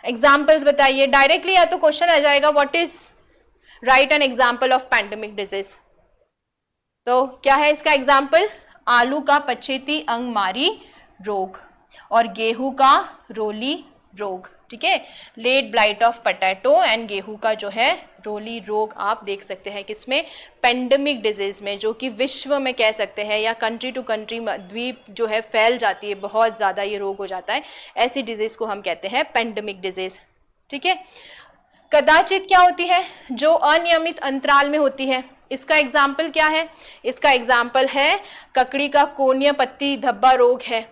एग्जाम्पल्स बताइए डायरेक्टली, या तो क्वेश्चन आ जाएगा what is right an example of pandemic disease. तो क्या है इसका एग्जाम्पल, आलू का पछेती अंगमारी रोग और गेहूं का रोली रोग, ठीक है। Late blight of potato and गेहूं का जो है रोली रोग आप देख सकते हैं किसमें, पेंडेमिक डिजीज में, जो कि विश्व में कह सकते हैं या कंट्री टू कंट्री द्वीप जो है फैल जाती है, बहुत ज़्यादा ये रोग हो जाता है, ऐसी डिजीज को हम कहते हैं पेंडेमिक डिजीज, ठीक है। कदाचित क्या होती है, जो अनियमित अंतराल में होती है, इसका एग्जाम्पल क्या है, इसका एग्जाम्पल है ककड़ी का कोनिया पत्ती धब्बा रोग है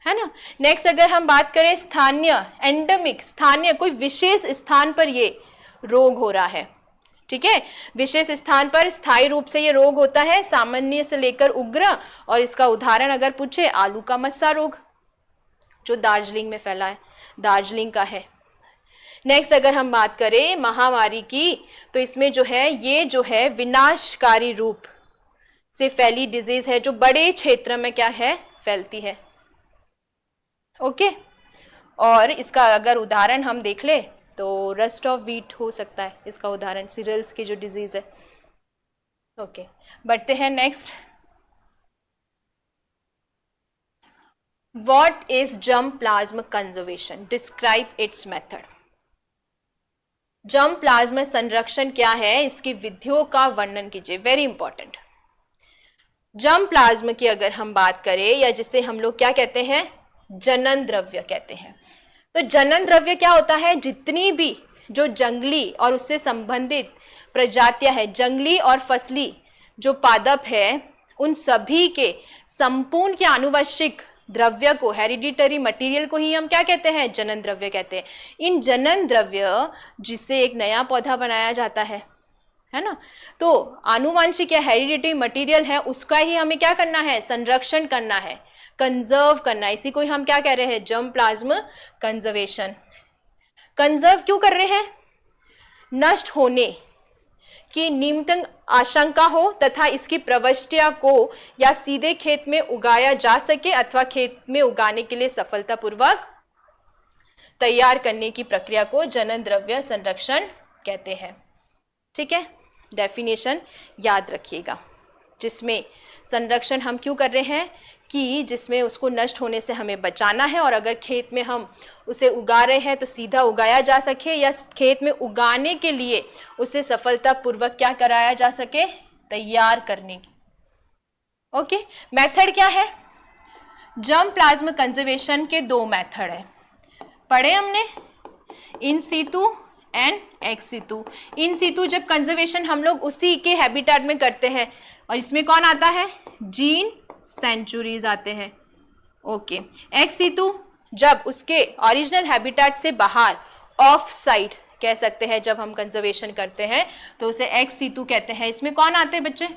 ना। नेक्स्ट अगर हम बात करें स्थानीय, एंडेमिक, स्थानीय, कोई विशेष स्थान पर ये रोग हो रहा है, ठीक है, विशेष स्थान पर स्थायी रूप से ये रोग होता है, सामान्य से लेकर उग्र। और इसका उदाहरण अगर पूछे, आलू का मस्सा रोग जो दार्जिलिंग में फैला है, दार्जिलिंग का है। नेक्स्ट अगर हम बात करें महामारी की, तो इसमें जो है ये जो है विनाशकारी रूप से फैली डिजीज है, जो बड़े क्षेत्र में क्या है, फैलती है, ओके। और इसका अगर उदाहरण हम देख ले तो रस्ट ऑफ व्हीट हो सकता है इसका उदाहरण, सीरियल्स की जो डिजीज है, ओके। बढ़ते हैं next, what is germ plasm conservation, describe it's method. Germ plasm संरक्षण क्या है, इसकी विधियों का वर्णन कीजिए, वेरी इंपॉर्टेंट। जर्म प्लाज्म की अगर हम बात करें, या जिसे हम लोग क्या कहते हैं, जनन द्रव्य कहते हैं। तो जनन द्रव्य क्या होता है, जितनी भी जो जंगली और उससे संबंधित प्रजातियां हैं, जंगली और फसली जो पादप है, उन सभी के संपूर्ण के आनुवंशिक द्रव्य को, हेरिडिटरी मटेरियल को ही हम क्या कहते हैं, जनन द्रव्य कहते हैं। इन जनन द्रव्य जिससे एक नया पौधा बनाया जाता है है ना। तो आनुवांशिक या हेरिडिटरी मटेरियल है, उसका ही हमें क्या करना है, संरक्षण करना है, कंजर्व करना है। इसी को ही हम क्या कह रहे हैं, जर्म प्लाज्म कंजर्वेशन। कंजर्व क्यों कर रहे हैं, नष्ट होने की न्यूनतम आशंका हो तथा इसकी प्रविष्टियां को या सीधे खेत में उगाया जा सके अथवा खेत में उगाने के लिए सफलतापूर्वक तैयार करने की प्रक्रिया को जनन द्रव्य संरक्षण कहते हैं। ठीक है, डेफिनेशन याद रखिएगा, जिसमें संरक्षण हम क्यों कर रहे हैं कि जिसमें उसको नष्ट होने से हमें बचाना है, और अगर खेत में हम उसे उगा रहे हैं तो सीधा उगाया जा सके, या खेत में उगाने के लिए उसे सफलतापूर्वक क्या कराया जा सके, तैयार करने की। ओके, मेथड क्या है, जर्म प्लाज्म कंजर्वेशन के दो मेथड है, पढ़े हमने, इन situ and x situ. In situ जब कंजर्वेशन हम लोग उसी के हैबिटेट में करते हैं, और इसमें कौन आता है, जीन सेंचुरीज आते हैं। ओके, एक्स सीतु जब उसके ओरिजिनल हैबिटेट से बाहर, ऑफ साइड कह सकते हैं, जब हम कंजर्वेशन करते हैं तो उसे एक्स सीतु कहते हैं। इसमें कौन आते हैं बच्चे,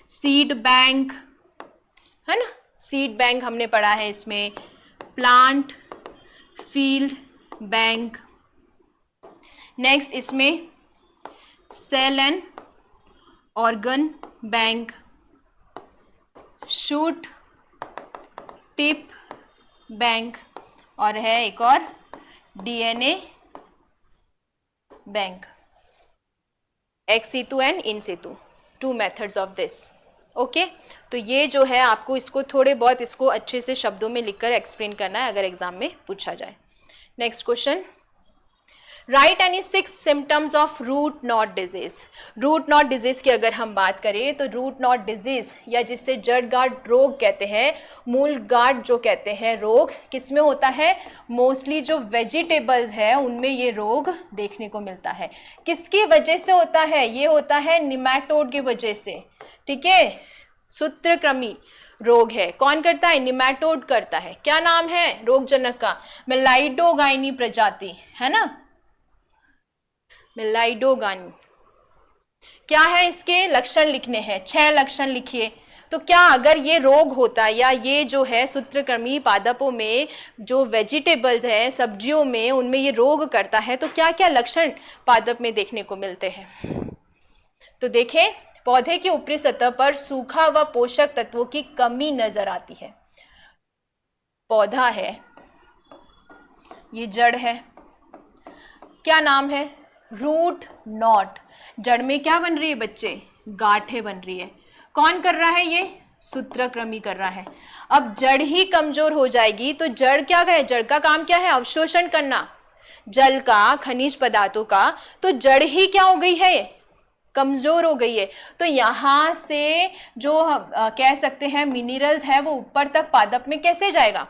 सीड बैंक, है ना, सीड बैंक हमने पढ़ा है इसमें, प्लांट फील्ड बैंक, नेक्स्ट इसमें cell and organ bank, shoot tip bank, और है एक और DNA bank. Ex situ and in situ, two methods of this. Okay, तो ये जो है आपको इसको थोड़े बहुत इसको अच्छे से शब्दों में लिखकर एक्सप्लेन करना है अगर एग्जाम में पूछा जाए। Next question, write any 6 symptoms of root knot disease. Root knot disease की अगर हम बात करें तो रूट नॉट डिजीज या जिससे जड़ गांठ रोग कहते हैं, मूल गांठ जो कहते हैं रोग, किसमें होता है, मोस्टली जो वेजिटेबल्स है उनमें ये रोग देखने को मिलता है। किसकी वजह से होता है, ये होता है निमैटोड की वजह से। ठीक है, सूत्रकृमि रोग है, कौन करता है, निमैटोड करता है। क्या नाम है रोगजनक का, मेलाइडोगाइनी प्रजाति, है ना, मेलाइडोगानी। क्या है इसके लक्षण लिखने हैं, 6 लक्षण लिखिए। तो क्या अगर ये रोग होता या ये जो है सूत्रकृमि पादपों में जो वेजिटेबल्स है, सब्जियों में, उनमें ये रोग करता है तो क्या क्या लक्षण पादप में देखने को मिलते हैं। तो देखें, पौधे की ऊपरी सतह पर सूखा व पोषक तत्वों की कमी नजर आती है। पौधा है, ये जड़ है, क्या नाम है, रूट नॉट। जड़ में क्या बन रही है बच्चे, गांठें बन रही है। कौन कर रहा है, ये सूत्रकृमि कर रहा है। अब जड़ ही कमजोर हो जाएगी तो जड़ क्या है, जड़ का काम क्या है, अवशोषण करना जल का, खनिज पदार्थों का। तो जड़ ही क्या हो गई है, कमजोर हो गई है। तो यहाँ से जो कह सकते हैं मिनरल्स है वो ऊपर तक पादप में कैसे जाएगा।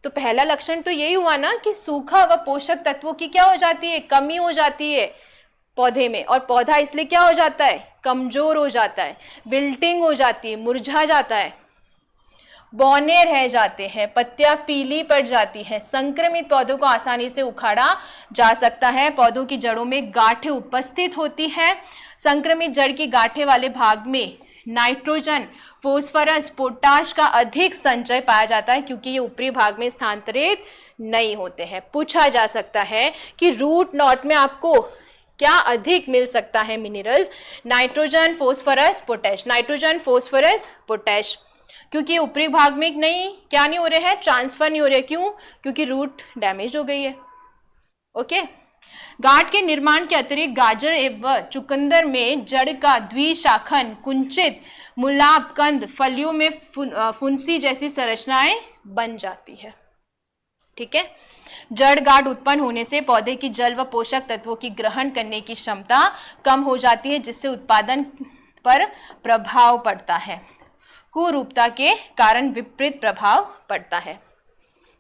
तो पहला लक्षण तो यही हुआ ना कि सूखा व पोषक तत्वों की क्या हो जाती है, कमी हो जाती है पौधे में, और पौधा इसलिए क्या हो जाता है, कमजोर हो जाता है, विल्टिंग हो जाती है, मुरझा जाता है, बौने रह जाते हैं, पत्तियां पीली पड़ जाती है। संक्रमित पौधों को आसानी से उखाड़ा जा सकता है। पौधों की जड़ों में गांठें उपस्थित होती है। संक्रमित जड़ की गांठें वाले भाग में नाइट्रोजन, फोस्फोरस, पोटाश का अधिक संचय पाया जाता है क्योंकि ये ऊपरी भाग में स्थानांतरित नहीं होते हैं। पूछा जा सकता है कि रूट नॉट में आपको क्या अधिक मिल सकता है minerals, nitrogen, phosphorus, potash. Nitrogen, phosphorus, potash, क्योंकि ऊपरी भाग में क्या नहीं हो रहे हैं, ट्रांसफर नहीं हो रहे। क्यों, क्योंकि रूट डैमेज हो गई है। ओके, गांठ के निर्माण के अतिरिक्त गाजर एवं चुकंदर में जड़ का द्विशाखन, कुंचित, मुलाब, कंद, फलियों में फुंसी जैसी संरचनाएं बन जाती है। ठीक है, जड़ गांठ उत्पन्न होने से पौधे की जल व पोषक तत्वों की ग्रहण करने की क्षमता कम हो जाती है जिससे उत्पादन पर प्रभाव पड़ता है। कुरूपता के कारण विपरीत प्रभाव पड़ता है।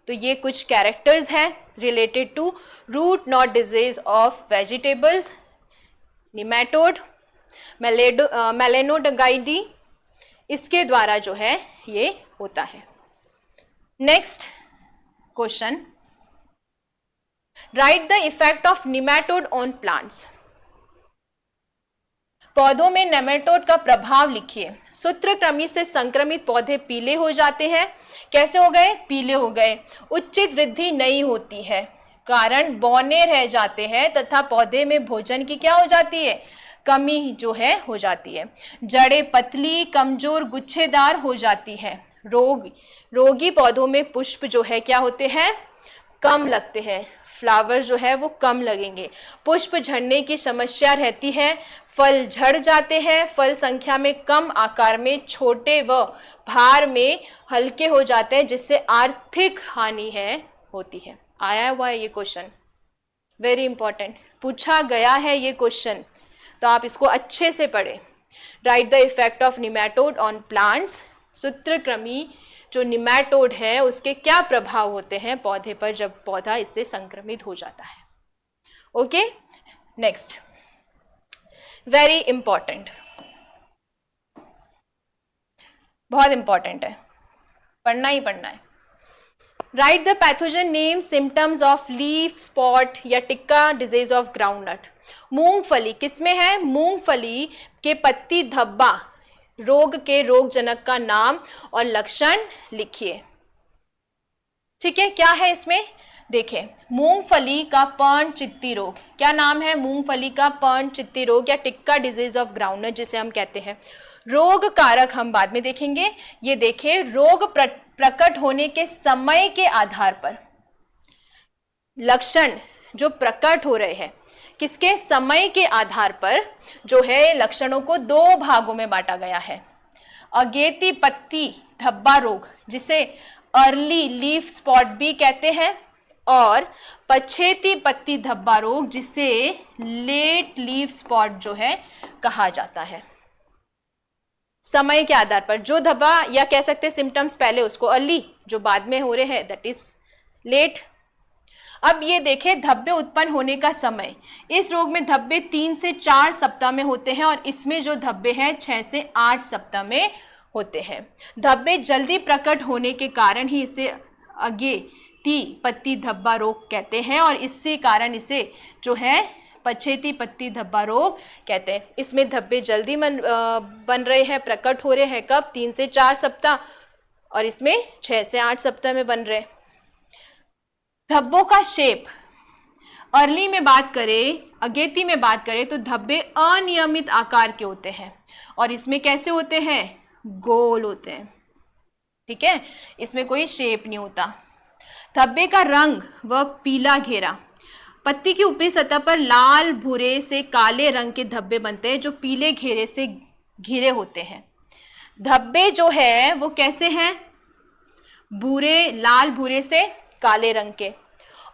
तो ये कुछ कैरेक्टर्स हैं related to root knot disease of vegetables, nematode, meloidogyne, इसके द्वारा जो है ये होता है। Next question, write the effect of nematode on plants. पौधों में नेमेटोड का प्रभाव लिखिए। सूत्रकृमि से संक्रमित पौधे पीले हो जाते हैं। कैसे हो गए? पीले हो गए। उचित वृद्धि नहीं होती है, कारण बौने रह जाते हैं तथा पौधे में भोजन की क्या हो जाती है? कमी जो है हो जाती है। जड़ें पतली, कमजोर, गुच्छेदार हो जाती है। रोगी पौधों में पुष्प जो है क्या होते हैं? कम लगते हैं। फ्लावर जो है वो कम लगेंगे। पुष्प झड़ने की समस्या रहती है। फल झड़ जाते हैं। फल संख्या में कम, आकार में छोटे व भार में हल्के हो जाते हैं, जिससे आर्थिक हानि होती है। आया हुआ है ये क्वेश्चन, वेरी इंपॉर्टेंट, पूछा गया है ये क्वेश्चन, तो आप इसको अच्छे से पढ़ें। Right the effect of nematode on plants. सूत्रकृमि जो निमेटोड है उसके क्या प्रभाव होते हैं पौधे पर जब पौधा इससे संक्रमित हो जाता है। ओके, नेक्स्ट, वेरी इंपॉर्टेंट, बहुत इंपॉर्टेंट है, पढ़ना ही पढ़ना है। Right the pathogen name, symptoms of leaf spot या टिक्का डिजीज ऑफ ग्राउंडनट। मूंगफली किसमें है? मूंगफली के पत्ती धब्बा रोग के रोगजनक का नाम और लक्षण लिखिए। ठीक है, क्या है इसमें? देखिए, मूंगफली का पर्ण चित्ती रोग, क्या नाम है? मूंगफली का पर्ण चित्ती रोग या टिक्का डिजीज ऑफ ग्राउंडनट जिसे हम कहते हैं। रोग कारक हम बाद में देखेंगे। ये देखिए, रोग प्रकट होने के समय के आधार पर लक्षण जो प्रकट हो रहे हैं, किसके? समय के आधार पर जो है लक्षणों को दो भागों में बांटा गया है। अगेती पत्ती धब्बा रोग जिसे अर्ली लीफ स्पॉट भी कहते हैं, और पछेती पत्ती धब्बा रोग जिसे लेट लीफ स्पॉट जो है कहा जाता है। समय के आधार पर जो धब्बा या कह सकते हैं सिम्टम्स पहले उसको अर्ली, जो बाद में हो रहे हैं दैट इज लेट। अब ये देखें, धब्बे उत्पन्न होने का समय। इस रोग में धब्बे 3 से 4 सप्ताह में होते हैं और इसमें जो धब्बे हैं 6 से 8 सप्ताह में होते हैं। धब्बे जल्दी प्रकट होने के कारण ही इसे अगेती पत्ती धब्बा रोग कहते हैं और इससे कारण इसे जो है पछेती पत्ती धब्बा रोग कहते हैं। इसमें धब्बे जल्दी बन रहे हैं, प्रकट हो रहे हैं कब? 3 से 4 सप्ताह, और इसमें 6 से 8 सप्ताह में बन रहे। धब्बों का शेप, अर्ली में बात करें, अगेती में बात करें तो धब्बे अनियमित आकार के होते हैं और इसमें कैसे होते हैं? गोल होते हैं। ठीक है, इसमें कोई शेप नहीं होता। धब्बे का रंग व पीला घेरा, पत्ती की ऊपरी सतह पर लाल भूरे से काले रंग के धब्बे बनते हैं जो पीले घेरे से घिरे होते हैं। धब्बे जो है वो कैसे हैं? भूरे, लाल भूरे से काले रंग के।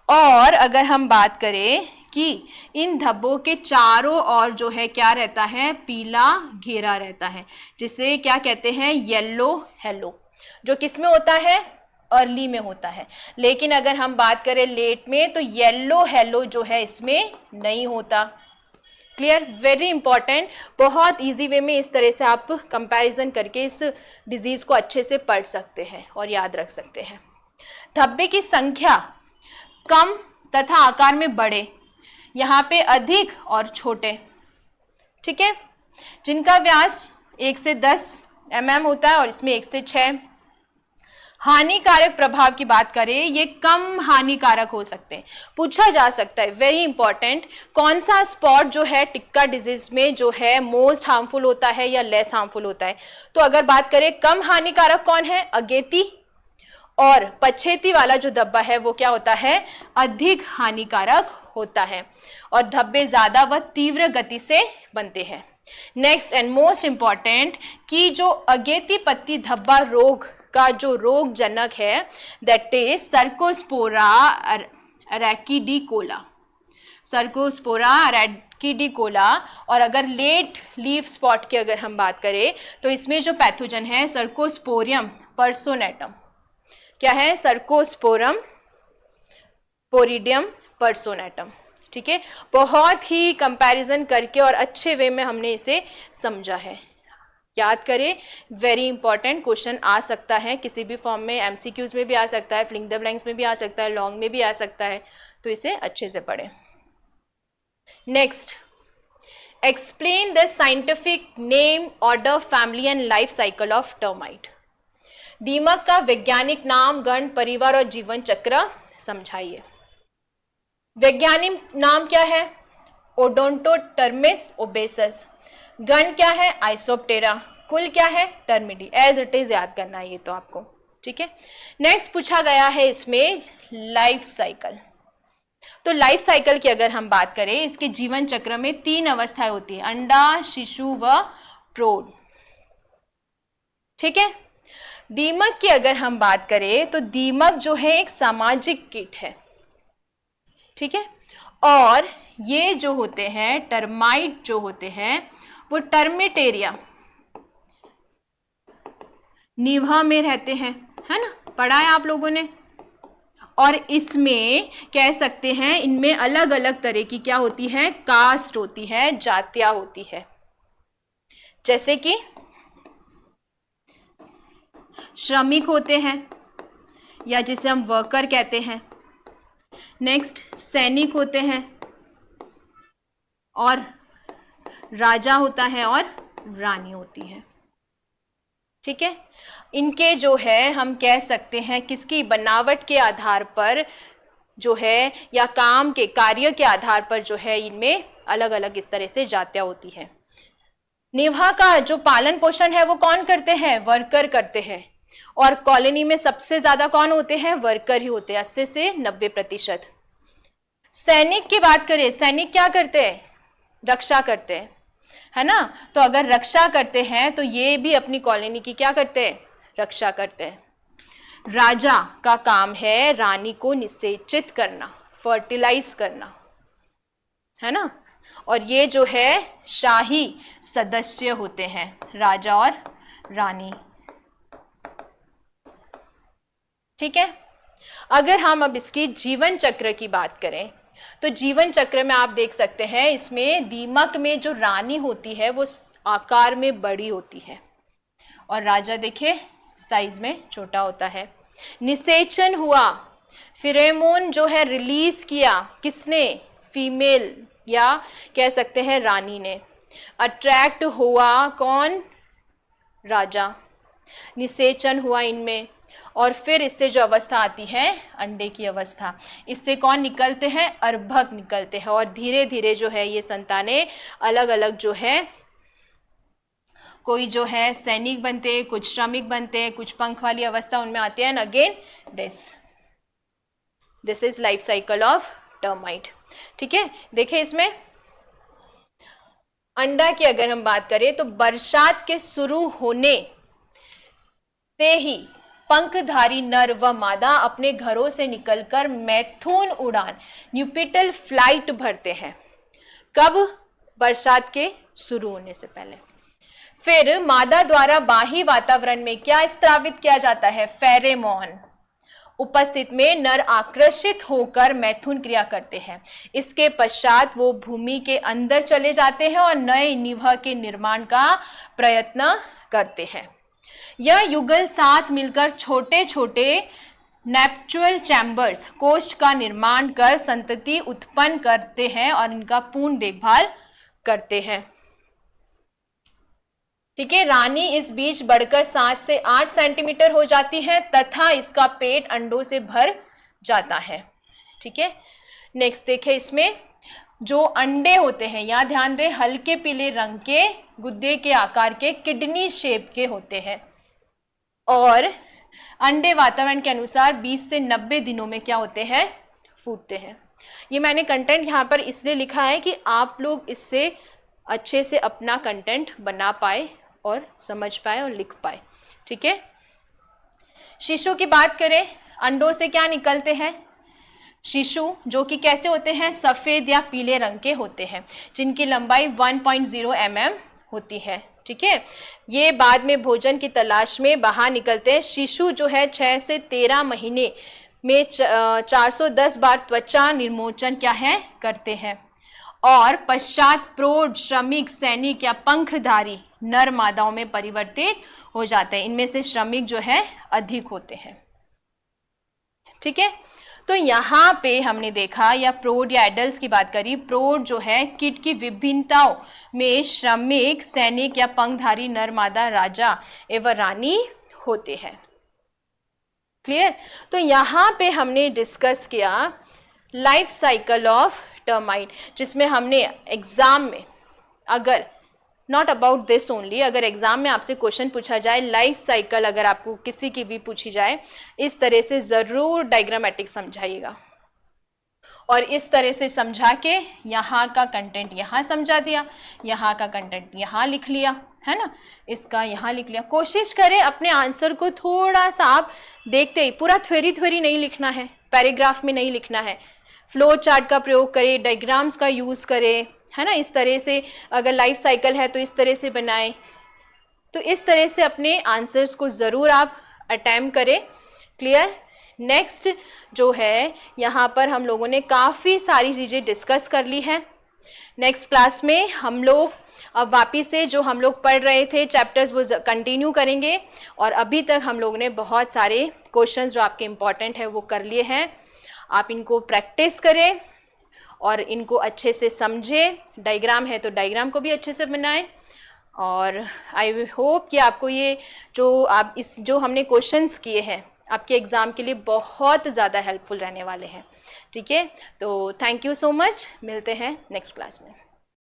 और अगर हम बात करें कि इन धब्बों के चारों ओर जो है क्या रहता है? पीला घेरा रहता है, जिसे क्या कहते हैं? येलो हेलो, जो किस में होता है? अर्ली में होता है। लेकिन अगर हम बात करें लेट में तो येलो हेलो जो है इसमें नहीं होता। क्लियर? वेरी इंपॉर्टेंट, बहुत इजी वे में इस तरह से आप कंपैरिजन करके इस डिजीज को अच्छे से पढ़ सकते हैं और याद रख सकते हैं। धब्बे की संख्या कम तथा आकार में बड़े, यहाँ पे अधिक और छोटे। ठीक है, जिनका व्यास 1 से 10 mm होता है और इसमें 1 से 6। हानिकारक प्रभाव की बात करें, ये कम हानिकारक हो सकते हैं। पूछा जा सकता है, वेरी इंपॉर्टेंट, कौन सा स्पॉट जो है टिक्का डिजीज में जो है मोस्ट हार्मफुल होता है या लेस हार्मफुल होता है? तो अगर बात करें कम हानिकारक कौन है? अगेती, और पछेती वाला जो धब्बा है वो क्या होता है? अधिक हानिकारक होता है और धब्बे ज्यादा व तीव्र गति से बनते हैं। नेक्स्ट एंड मोस्ट इंपॉर्टेंट कि जो अगेती पत्ती धब्बा रोग का जो रोग जनक है दैट इज सर्कोस्पोरा अरैकिडिकोला, सर्कोस्पोरा अरैकिडिकोला। और अगर लेट लीफ स्पॉट की अगर हम बात करें तो इसमें जो पैथोजन है सर्कोस्पोरियम पर्सोनेटम, क्या है? सर्कोस्पोरम पोरिडियम पर्सोनेटम। ठीक है, बहुत ही कंपैरिजन करके और अच्छे वे में हमने इसे समझा है। याद करें, वेरी इंपॉर्टेंट क्वेश्चन आ सकता है किसी भी फॉर्म में, एमसीक्यूज में भी आ सकता है, फिलिंग द ब्लैंक्स में भी आ सकता है, लॉन्ग में भी आ सकता है, तो इसे अच्छे से पढ़ें। Next, explain the scientific name, order, family and life cycle of termite. दीमक का वैज्ञानिक नाम, गण, परिवार और जीवन चक्र समझाइए। वैज्ञानिक नाम क्या है? ओडोंटोटर्मिस ओबेसस। गण क्या है? आइसोप्टेरा। कुल क्या है? टर्मिडी। एज इट इज याद करना है ये तो आपको, ठीक है। नेक्स्ट पूछा गया है इसमें लाइफ साइकिल। तो लाइफ साइकिल की अगर हम बात करें, इसके जीवन चक्र में 3 अवस्थाएं होती है, अंडा, शिशु व प्रौढ़, ठीक है। दीमक की अगर हम बात करें तो दीमक जो है एक सामाजिक कीट है, ठीक है। और ये जो होते हैं टर्माइट जो होते हैं वो टर्मिटेरिया निभा में रहते हैं, है ना, पढ़ा है आप लोगों ने। और इसमें कह सकते हैं इनमें अलग अलग तरह की क्या होती है? कास्ट होती है, जातियां होती है। जैसे कि श्रमिक होते हैं या जिसे हम वर्कर कहते हैं। नेक्स्ट सैनिक होते हैं, और राजा होता है और रानी होती है, ठीक है। इनके जो है हम कह सकते हैं किसकी बनावट के आधार पर जो है या काम के कार्य के आधार पर जो है इनमें अलग अलग इस तरह से जातियां होती है। निभा का जो पालन पोषण है वो कौन करते हैं? वर्कर करते हैं। और कॉलोनी में सबसे ज्यादा कौन होते हैं? वर्कर ही होते हैं, 80 से 90%। सैनिक की बात करें, सैनिक क्या करते हैं? रक्षा करते हैं, है ना। तो अगर रक्षा करते हैं तो ये भी अपनी कॉलोनी की क्या करते हैं? रक्षा करते हैं। राजा का काम है रानी को निषेचित करना, फर्टिलाइज करना, है ना। और ये जो है शाही सदस्य होते हैं, राजा और रानी, ठीक है। अगर हम अब इसकी जीवन चक्र की बात करें तो जीवन चक्र में आप देख सकते हैं इसमें दीमक में जो रानी होती है वो आकार में बड़ी होती है और राजा देखिए साइज में छोटा होता है। निषेचन हुआ, फिरेमोन जो है रिलीज किया, किसने? फीमेल या कह सकते हैं रानी ने। अट्रैक्ट हुआ कौन? राजा। निषेचन हुआ इनमें, और फिर इससे जो अवस्था आती है अंडे की अवस्था, इससे कौन निकलते हैं? अर्भक निकलते हैं। और धीरे धीरे जो है ये संतानें अलग अलग जो है, कोई जो है सैनिक बनते, कुछ श्रमिक बनते, कुछ पंख वाली अवस्था उनमें आती है। And again this is life cycle of termite, ठीक है। देखिए इसमें अंडा की अगर हम बात करें तो बरसात के शुरू होने से ही पंखधारी नर व मादा अपने घरों से निकलकर मैथुन उड़ान, न्यूपिटल फ्लाइट भरते हैं। कब? बरसात के शुरू होने से पहले। फिर मादा द्वारा बाह्य वातावरण में क्या स्त्रावित किया जाता है? फेरेमोन। उपस्थित में नर आकर्षित होकर मैथुन क्रिया करते हैं। इसके पश्चात वो भूमि के अंदर चले जाते हैं और नए निभा के निर्माण का प्रयत्न करते हैं। यह युगल साथ मिलकर छोटे छोटे नेप्चुअल चैम्बर्स, कोष्ठ का निर्माण कर संतति उत्पन्न करते हैं और इनका पूर्ण देखभाल करते हैं, ठीक है। रानी इस बीच बढ़कर 7 से 8 सेंटीमीटर हो जाती है तथा इसका पेट अंडों से भर जाता है, ठीक है। नेक्स्ट देखें, इसमें जो अंडे होते हैं यहाँ ध्यान दें, हल्के पीले रंग के गुद्दे के आकार के किडनी शेप के होते हैं और अंडे वातावरण के अनुसार 20 से 90 दिनों में क्या होते हैं? फूटते हैं। ये मैंने कंटेंट यहाँ पर इसलिए लिखा है कि आप लोग इससे अच्छे से अपना कंटेंट बना पाए और समझ पाए और लिख पाए, ठीक है। शिशु की बात करें, अंडों से क्या निकलते हैं? शिशु जो कि कैसे होते हैं? सफेद या पीले रंग के होते हैं, जिनकी लंबाई 1.0 mm होती है, ठीक है। ये बाद में भोजन की तलाश में बाहर निकलते हैं। शिशु जो है 6 से 13 महीने में 410 बार त्वचा निर्मोचन क्या है? करते हैं और पश्चात प्रौढ़, श्रमिक, सैनिक या पंखधारी नर मादाओं में परिवर्तित हो जाते हैं। इनमें से श्रमिक जो है अधिक होते हैं, ठीक है। तो यहाँ पे हमने देखा या प्रौढ़ या एडल्ट की बात करी, प्रौढ़ जो है कीट की विभिन्नताओं में श्रमिक, सैनिक या पंखधारी नर, मादा, राजा एवं रानी होते हैं। क्लियर? तो यहाँ पे हमने डिस्कस किया लाइफ साइकिल ऑफ टर्माइट, जिसमें हमने एग्जाम में, अगर नॉट अबाउट दिस ओनली, अगर एग्जाम में आपसे क्वेश्चन पूछा जाए लाइफ साइकिल, अगर आपको किसी की भी पूछी जाए, इस तरह से जरूर डायग्रामेटिक समझाइएगा और इस तरह से समझा के यहाँ का कंटेंट यहाँ समझा दिया, यहाँ का कंटेंट यहाँ लिख लिया, है ना, इसका यहाँ लिख लिया। कोशिश करें अपने आंसर को थोड़ा सा आप देखते ही, पूरा थ्योरी नहीं लिखना है, पैराग्राफ में नहीं लिखना है, फ्लो चार्ट का प्रयोग करें, डायग्राम्स का यूज़ करें, है ना, इस तरह से अगर लाइफ साइकिल है तो इस तरह से बनाएं। तो इस तरह से अपने आंसर्स को ज़रूर आप अटेम्प्ट करें। क्लियर? नेक्स्ट जो है यहाँ पर हम लोगों ने काफ़ी सारी चीज़ें डिस्कस कर ली है। नेक्स्ट क्लास में हम लोग अब वापिस से जो हम लोग पढ़ रहे थे चैप्टर्स वो कंटिन्यू करेंगे, और अभी तक हम लोगों ने बहुत सारे क्वेश्चंस जो आपके इम्पॉर्टेंट है वो कर लिए हैं। आप इनको प्रैक्टिस करें और इनको अच्छे से समझें। डायग्राम है तो डायग्राम को भी अच्छे से बनाएं, और आई होप कि आपको ये जो हमने क्वेश्चंस किए हैं आपके एग्ज़ाम के लिए बहुत ज़्यादा हेल्पफुल रहने वाले हैं। ठीक है, तो थैंक यू सो मच, मिलते हैं नेक्स्ट क्लास में।